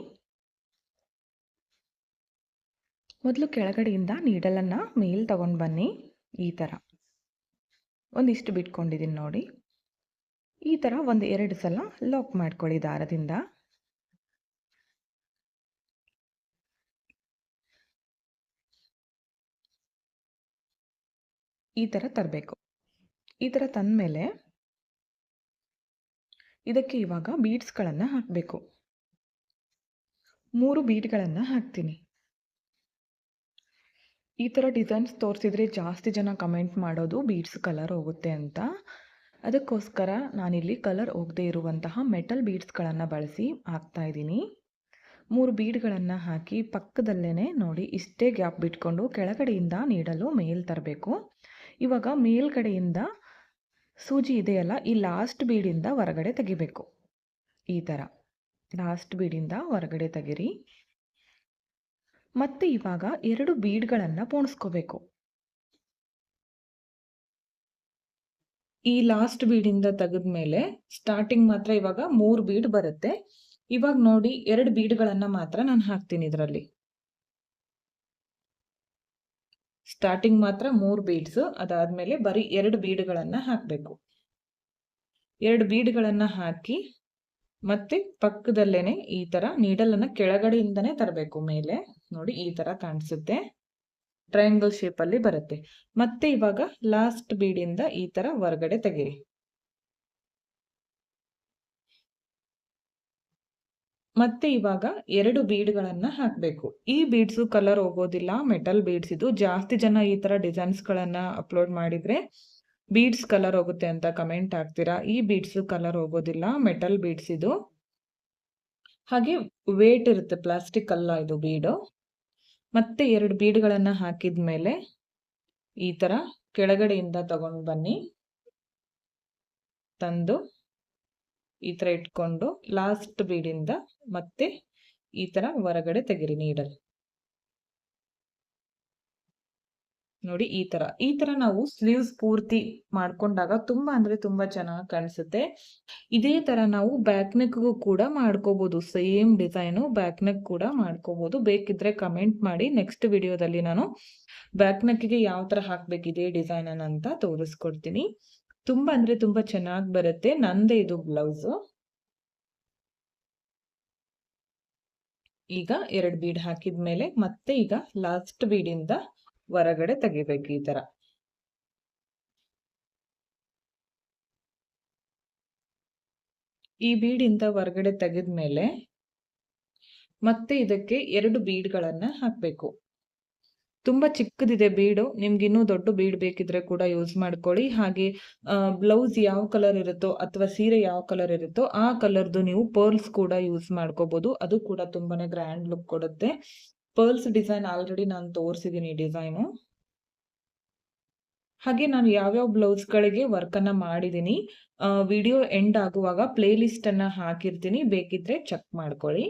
ಮೊದಲು ಕೆಳಗಡೆಯಿಂದ ನೀಡಲನ್ನು ಮೇಲೆ ತಗೊಂಡು ಬನ್ನಿ. ಈ ಥರ ಒಂದಿಷ್ಟು ಬಿಟ್ಕೊಂಡಿದ್ದೀನಿ ನೋಡಿ. ಈ ಥರ 1-2 ಸಲ ಲಾಕ್ ಮಾಡ್ಕೊಳ್ಳಿ ದಾರದಿಂದ. ಈ ಥರ ತರಬೇಕು. ಈ ಥರ ತಂದಮೇಲೆ ಇದಕ್ಕೆ ಇವಾಗ ಬೀಡ್ಸ್ಗಳನ್ನು ಹಾಕಬೇಕು. 3 ಬೀಡ್ಗಳನ್ನು ಹಾಕ್ತೀನಿ. ಈ ಥರ ಡಿಸೈನ್ಸ್ ತೋರಿಸಿದ್ರೆ ಜಾಸ್ತಿ ಜನ ಕಮೆಂಟ್ ಮಾಡೋದು ಬೀಡ್ಸ್ ಕಲರ್ ಹೋಗುತ್ತೆ ಅಂತ. ಅದಕ್ಕೋಸ್ಕರ ನಾನಿಲ್ಲಿ ಕಲರ್ ಹೋಗದೆ ಇರುವಂತಹ ಮೆಟಲ್ ಬೀಡ್ಸ್ಗಳನ್ನು ಬಳಸಿ ಹಾಕ್ತಾ ಇದ್ದೀನಿ. 3 ಬೀಡ್ಗಳನ್ನು ಹಾಕಿ ಪಕ್ಕದಲ್ಲೇ ನೋಡಿ ಇಷ್ಟೇ ಗ್ಯಾಪ್ ಬಿಟ್ಕೊಂಡು ಕೆಳಗಡೆಯಿಂದ ನೀಡಲು ಮೇಲ್ ತರಬೇಕು. ಇವಾಗ ಮೇಲ್ಗಡೆಯಿಂದ ಸೂಜಿ ಇದೆಯಲ್ಲ, ಈ ಲಾಸ್ಟ್ ಬೀಡಿಂದ ಹೊರಗಡೆ ತೆಗಿಬೇಕು. ಈ ಥರ ಲಾಸ್ಟ್ ಬೀಡಿಂದ ಹೊರಗಡೆ ತೆಗಿರಿ. ಮತ್ತೆ ಇವಾಗ 2 ಬೀಡ್ಗಳನ್ನು ಪೋಣಿಸ್ಕೋಬೇಕು. ಈ ಲಾಸ್ಟ್ ಬೀಡಿಂದ ತೆಗೆದ್ಮೇಲೆ ಸ್ಟಾರ್ಟಿಂಗ್ ಮಾತ್ರ ಇವಾಗ 3 ಬೀಡ್ ಬರುತ್ತೆ. ಇವಾಗ ನೋಡಿ 2 ಬೀಡ್ಗಳನ್ನು ಮಾತ್ರ ನಾನು ಹಾಕ್ತೀನಿ. ಇದರಲ್ಲಿ ಸ್ಟಾರ್ಟಿಂಗ್ ಮಾತ್ರ 3 ಬೀಡ್ಸ್, ಅದಾದಮೇಲೆ ಬರೀ 2 ಬೀಡ್ಗಳನ್ನು ಹಾಕಬೇಕು. 2 ಬೀಡ್ಗಳನ್ನು ಹಾಕಿ ಮತ್ತೆ ಪಕ್ಕದಲ್ಲೇನೆ ಈ ತರ ನೀಡಲನ್ನ ಕೆಳಗಡೆಯಿಂದನೇ ತರಬೇಕು ಮೇಲೆ. ನೋಡಿ ಈ ತರ ಕಾಣಿಸುತ್ತೆ, ಟ್ರಯಾಂಗಲ್ ಶೇಪ್ ಅಲ್ಲಿ ಬರುತ್ತೆ. ಮತ್ತೆ ಇವಾಗ ಲಾಸ್ಟ್ ಬೀಡಿಂದ ಈ ತರ ಹೊರಗಡೆ ತೆಗೀರಿ. ಮತ್ತೆ ಇವಾಗ 2 ಬೀಡ್ಗಳನ್ನ ಹಾಕಬೇಕು. ಈ ಬೀಡ್ಸು ಕಲರ್ ಹೋಗೋದಿಲ್ಲ, ಮೆಟಲ್ ಬೀಡ್ಸ್ ಇದು. ಜಾಸ್ತಿ ಜನ ಈ ತರ ಡಿಸೈನ್ಸ್ ಗಳನ್ನ ಅಪ್ಲೋಡ್ ಮಾಡಿದ್ರೆ ಬೀಡ್ಸ್ ಕಲರ್ ಹೋಗುತ್ತೆ ಅಂತ ಕಮೆಂಟ್ ಹಾಕ್ತೀರಾ. ಈ ಬೀಡ್ಸ್ ಕಲರ್ ಹೋಗೋದಿಲ್ಲ, ಮೆಟಲ್ ಬೀಡ್ಸ್ ಇದು. ಹಾಗೆ ವೇಟ್ ಇರುತ್ತೆ, ಪ್ಲಾಸ್ಟಿಕ್ ಅಲ್ಲ ಇದು ಬೀಡು. ಮತ್ತೆ 2 ಬೀಡ್ಗಳನ್ನ ಹಾಕಿದ್ಮೇಲೆ ಈ ತರ ಕೆಳಗಡೆಯಿಂದ ತಗೊಂಡು ಬನ್ನಿ, ತಂದು ಈ ತರ ಇಟ್ಕೊಂಡು ಲಾಸ್ಟ್ ಬೀಡಿಂದ ಮತ್ತೆ ಈ ತರ ಹೊರಗಡೆ ತೆಗಿರಿ ನೀಡಲ್. ನೋಡಿ ಈ ತರ ನಾವು ಸ್ಲೀವ್ಸ್ ಪೂರ್ತಿ ಮಾಡ್ಕೊಂಡಾಗ ತುಂಬಾ ಅಂದ್ರೆ ತುಂಬಾ ಚೆನ್ನಾಗಿ ಕಾಣಿಸುತ್ತೆ. ಇದೇ ತರ ನಾವು ಬ್ಯಾಕ್ ನೆಕ್ಗೂ ಕೂಡ ಮಾಡ್ಕೋಬಹುದು. ಸೇಮ್ ಡಿಸೈನು ಬ್ಯಾಕ್ ನೆಕ್ ಕೂಡ ಮಾಡ್ಕೋಬಹುದು. ಬೇಕಿದ್ರೆ ಕಮೆಂಟ್ ಮಾಡಿ, ನೆಕ್ಸ್ಟ್ ವಿಡಿಯೋದಲ್ಲಿ ನಾನು ಬ್ಯಾಕ್ ನೆಕ್ಗೆ ಯಾವ ತರ ಹಾಕ್ಬೇಕು ಇದೇ ಡಿಸೈನ್ ಅಂತ ತೋರಿಸ್ಕೊಡ್ತೀನಿ. ತುಂಬಾ ಅಂದ್ರೆ ತುಂಬಾ ಚೆನ್ನಾಗಿ ಬರುತ್ತೆ. ನಂದೇ ಇದು ಬ್ಲೌಸ್. ಈಗ 2 ಬೀಡ್ ಹಾಕಿದ್ಮೇಲೆ ಮತ್ತೆ ಈಗ ಲಾಸ್ಟ್ ಬೀಡಿಂದ ಹೊರಗಡೆ ತೆಗಿಬೇಕು ಈ ತರ. ಈ ಬೀಡಿಂದ ಹೊರಗಡೆ ತೆಗೆದ್ಮೇಲೆ ಮತ್ತೆ ಇದಕ್ಕೆ 2 ಬೀಡ್ಗಳನ್ನ ಹಾಕ್ಬೇಕು. ತುಂಬಾ ಚಿಕ್ಕದಿದೆ ಬೀಡು, ನಿಮ್ಗೆ ಇನ್ನೂ ದೊಡ್ಡ ಬೀಡ್ ಬೇಕಿದ್ರೆ ಕೂಡ ಯೂಸ್ ಮಾಡ್ಕೊಳ್ಳಿ. ಹಾಗೆ ಬ್ಲೌಸ್ ಯಾವ ಕಲರ್ ಇರುತ್ತೋ ಅಥವಾ ಸೀರೆ ಯಾವ ಕಲರ್ ಇರುತ್ತೋ ಆ ಕಲರ್ದು ನೀವು ಪರ್ಲ್ಸ್ ಕೂಡ ಯೂಸ್ ಮಾಡ್ಕೋಬಹುದು. ಅದು ಕೂಡ ತುಂಬಾನೇ ಗ್ರ್ಯಾಂಡ್ ಲುಕ್ ಕೊಡುತ್ತೆ. ಪರ್ಲ್ಸ್ ಡಿಸೈನ್ ಆಲ್ರೆಡಿ ನಾನು ತೋರಿಸಿದ್ದೀನಿ ಡಿಸೈನು. ಹಾಗೆ ನಾನು ಯಾವ್ಯಾವ ಬ್ಲೌಸ್ಗಳಿಗೆ ವರ್ಕನ್ನ ಮಾಡಿದ್ದೀನಿ, ವಿಡಿಯೋ ಎಂಡ್ ಆಗುವಾಗ ಪ್ಲೇ ಲಿಸ್ಟ್ ಅನ್ನ ಹಾಕಿರ್ತೀನಿ, ಬೇಕಿದ್ರೆ ಚೆಕ್ ಮಾಡ್ಕೊಳ್ಳಿ.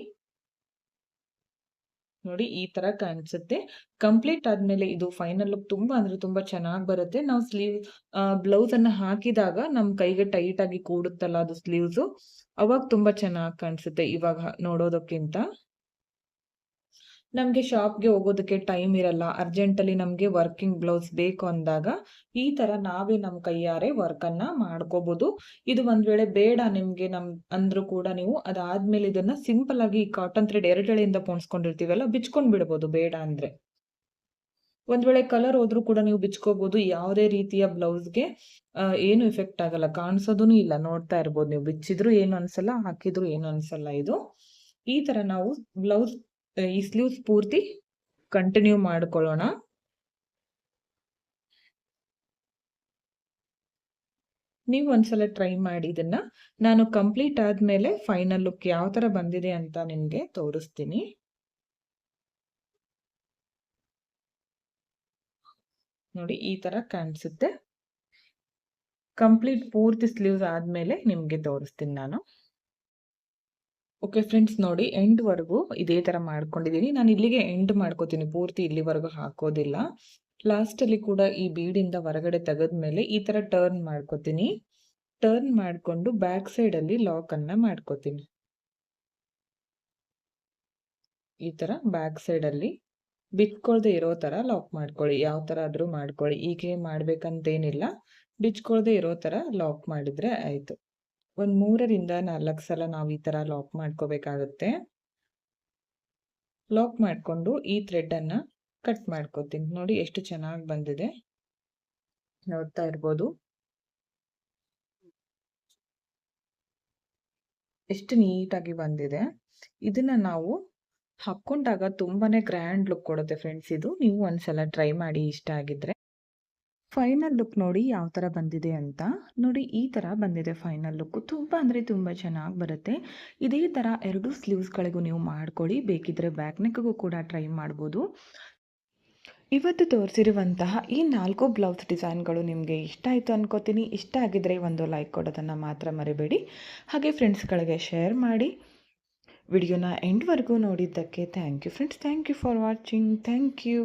ನೋಡಿ ಈ ತರ ಕಾಣಿಸುತ್ತೆ. ಕಂಪ್ಲೀಟ್ ಆದ್ಮೇಲೆ ಇದು ಫೈನಲ್ ಲುಕ್ ತುಂಬಾ ಅಂದ್ರೆ ತುಂಬಾ ಚೆನ್ನಾಗಿ ಬರುತ್ತೆ. ನಾವು ಬ್ಲೌಸ್ ಅನ್ನ ಹಾಕಿದಾಗ ನಮ್ ಕೈಗೆ ಟೈಟ್ ಆಗಿ ಕೂಡುತ್ತಲ್ಲ ಅದು ಸ್ಲೀವ್ಸ್, ಅವಾಗ ತುಂಬಾ ಚೆನ್ನಾಗಿ ಕಾಣಿಸುತ್ತೆ ಇವಾಗ ನೋಡೋದಕ್ಕಿಂತ. ನಮ್ಗೆ ಶಾಪ್ಗೆ ಹೋಗೋದಕ್ಕೆ ಟೈಮ್ ಇರಲ್ಲ, ಅರ್ಜೆಂಟ್ ಅಲ್ಲಿ ನಮ್ಗೆ ವರ್ಕಿಂಗ್ ಬ್ಲೌಸ್ ಬೇಕು ಅಂದಾಗ ಈ ತರ ನಾವೇ ನಮ್ ಕೈಯಾರೆ ವರ್ಕ್ ಅನ್ನ ಮಾಡ್ಕೋಬಹುದು. ಇದು ಒಂದ್ ವೇಳೆ ಬೇಡ ನಿಮ್ಗೆ ಅಂದ್ರೂ ಕೂಡ ನೀವು ಅದಾದ್ಮೇಲೆ ಇದನ್ನ ಸಿಂಪಲ್ ಆಗಿ ಕಾಟನ್ ಥ್ರೆಡ್ 2 ಎಳೆಯಿಂದ ಪೋಣಿಸ್ಕೊಂಡಿರ್ತೀವಲ್ಲ, ಬಿಚ್ಕೊಂಡ್ ಬಿಡಬಹುದು ಬೇಡ ಅಂದ್ರೆ. ಒಂದ್ ವೇಳೆ ಕಲರ್ ಹೋದ್ರೂ ಕೂಡ ನೀವು ಬಿಚ್ಕೋಬಹುದು. ಯಾವುದೇ ರೀತಿಯ ಬ್ಲೌಸ್ಗೆ ಏನು ಎಫೆಕ್ಟ್ ಆಗಲ್ಲ, ಕಾಣಿಸೋದೂ ಇಲ್ಲ. ನೋಡ್ತಾ ಇರ್ಬೋದು ನೀವು, ಬಿಚ್ಚಿದ್ರು ಏನು ಅನ್ಸಲ್ಲ, ಹಾಕಿದ್ರು ಏನು ಅನ್ಸಲ್ಲ. ಇದು ಈ ತರ ನಾವು ಬ್ಲೌಸ್ ಈ ಸ್ಲೀವ್ಸ್ ಪೂರ್ತಿ ಕಂಟಿನ್ಯೂ ಮಾಡ್ಕೊಳ್ಳೋಣ. ನೀವು ಒಂದ್ಸಲ ಟ್ರೈ ಮಾಡಿ ಇದನ್ನ. ನಾನು ಕಂಪ್ಲೀಟ್ ಆದ್ಮೇಲೆ ಫೈನಲ್ ಲುಕ್ ಯಾವ ತರ ಬಂದಿದೆ ಅಂತ ನಿಮ್ಗೆ ತೋರಿಸ್ತೀನಿ. ನೋಡಿ ಈ ತರ ಕಾಣಿಸುತ್ತೆ. ಕಂಪ್ಲೀಟ್ ಪೂರ್ತಿ ಸ್ಲೀವ್ಸ್ ಆದ್ಮೇಲೆ ನಿಮ್ಗೆ ತೋರಿಸ್ತೀನಿ ನಾನು. ಓಕೆ ಫ್ರೆಂಡ್ಸ್, ನೋಡಿ ಎಂಡ್ ವರೆಗೂ ಇದೇ ತರ ಮಾಡ್ಕೊಂಡಿದ್ದೀನಿ. ನಾನು ಇಲ್ಲಿಗೆ ಎಂಡ್ ಮಾಡ್ಕೋತೀನಿ, ಪೂರ್ತಿ ಇಲ್ಲಿವರೆಗೂ ಹಾಕೋದಿಲ್ಲ. ಲಾಸ್ಟ್ ಅಲ್ಲಿ ಕೂಡ ಈ ಬೀಡಿಂದ ಹೊರಗಡೆ ತೆಗೆದ್ಮೇಲೆ ಈ ತರ ಟರ್ನ್ ಮಾಡ್ಕೋತೀನಿ. ಟರ್ನ್ ಮಾಡ್ಕೊಂಡು ಬ್ಯಾಕ್ ಸೈಡ್ ಅಲ್ಲಿ ಲಾಕ್ ಅನ್ನ ಮಾಡ್ಕೋತೀನಿ. ಈ ತರ ಬ್ಯಾಕ್ ಸೈಡ್ ಅಲ್ಲಿ ಬಿಚ್ಕೊಳ್ದೆ ಇರೋ ತರ ಲಾಕ್ ಮಾಡ್ಕೊಳ್ಳಿ. ಯಾವ ತರ ಆದ್ರೂ ಮಾಡ್ಕೊಳ್ಳಿ, ಹೀಗೆ ಮಾಡ್ಬೇಕಂತೇನಿಲ್ಲ. ಬಿಚ್ಕೊಳ್ದೆ ಇರೋ ತರ ಲಾಕ್ ಮಾಡಿದ್ರೆ ಆಯ್ತು. ಒಂದ್ 3 ರಿಂದ 4 ಸಲ ನಾವು ಈ ತರ ಲಾಕ್ ಮಾಡ್ಕೋಬೇಕಾಗುತ್ತೆ. ಲಾಕ್ ಮಾಡ್ಕೊಂಡು ಈ ಥ್ರೆಡ್ ಅನ್ನ ಕಟ್ ಮಾಡ್ಕೋತೀನಿ. ನೋಡಿ ಎಷ್ಟು ಚೆನ್ನಾಗಿ ಬಂದಿದೆ, ನೋಡ್ತಾ ಇರ್ಬೋದು ಎಷ್ಟು ನೀಟಾಗಿ ಬಂದಿದೆ. ಇದನ್ನ ನಾವು ಹಾಕೊಂಡಾಗ ತುಂಬಾನೇ ಗ್ರ್ಯಾಂಡ್ ಲುಕ್ ಕೊಡುತ್ತೆ ಫ್ರೆಂಡ್ಸ್. ಇದು ನೀವು ಒಂದ್ಸಲ ಟ್ರೈ ಮಾಡಿ ಇಷ್ಟ ಆಗಿದ್ರೆ. ಫೈನಲ್ ಲುಕ್ ನೋಡಿ ಯಾವ ತರ ಬಂದಿದೆ ಅಂತ. ನೋಡಿ ಈ ತರ ಬಂದಿದೆ ಫೈನಲ್ ಲುಕ್. ತುಂಬಾ ಅಂದ್ರೆ ತುಂಬಾ ಚೆನ್ನಾಗಿ ಬರುತ್ತೆ. ಇದೇ ತರ 2 ಸ್ಲೀವ್ಸ್ಗಳಿಗೂ ನೀವು ಮಾಡ್ಕೊಳ್ಳಿ. ಬೇಕಿದ್ರೆ ಬ್ಯಾಕ್ ನೆಕ್ಗೂ ಕೂಡ ಟ್ರೈ ಮಾಡ್ಬೋದು. ಇವತ್ತು ತೋರಿಸಿರುವಂತಹ ಈ 4 ಬ್ಲೌಸ್ ಡಿಸೈನ್ಗಳು ನಿಮಗೆ ಇಷ್ಟ ಆಯಿತು ಅನ್ಕೋತೀನಿ. ಇಷ್ಟ ಆಗಿದ್ರೆ ಒಂದು ಲೈಕ್ ಕೊಡೋದನ್ನು ಮಾತ್ರ ಮರಿಬೇಡಿ. ಹಾಗೆ ಫ್ರೆಂಡ್ಸ್ಗಳಿಗೆ ಶೇರ್ ಮಾಡಿ. ವಿಡಿಯೋನ ಎಂಡ್ವರೆಗೂ ನೋಡಿದ್ದಕ್ಕೆ thank you friends. Thank you for watching. Thank you.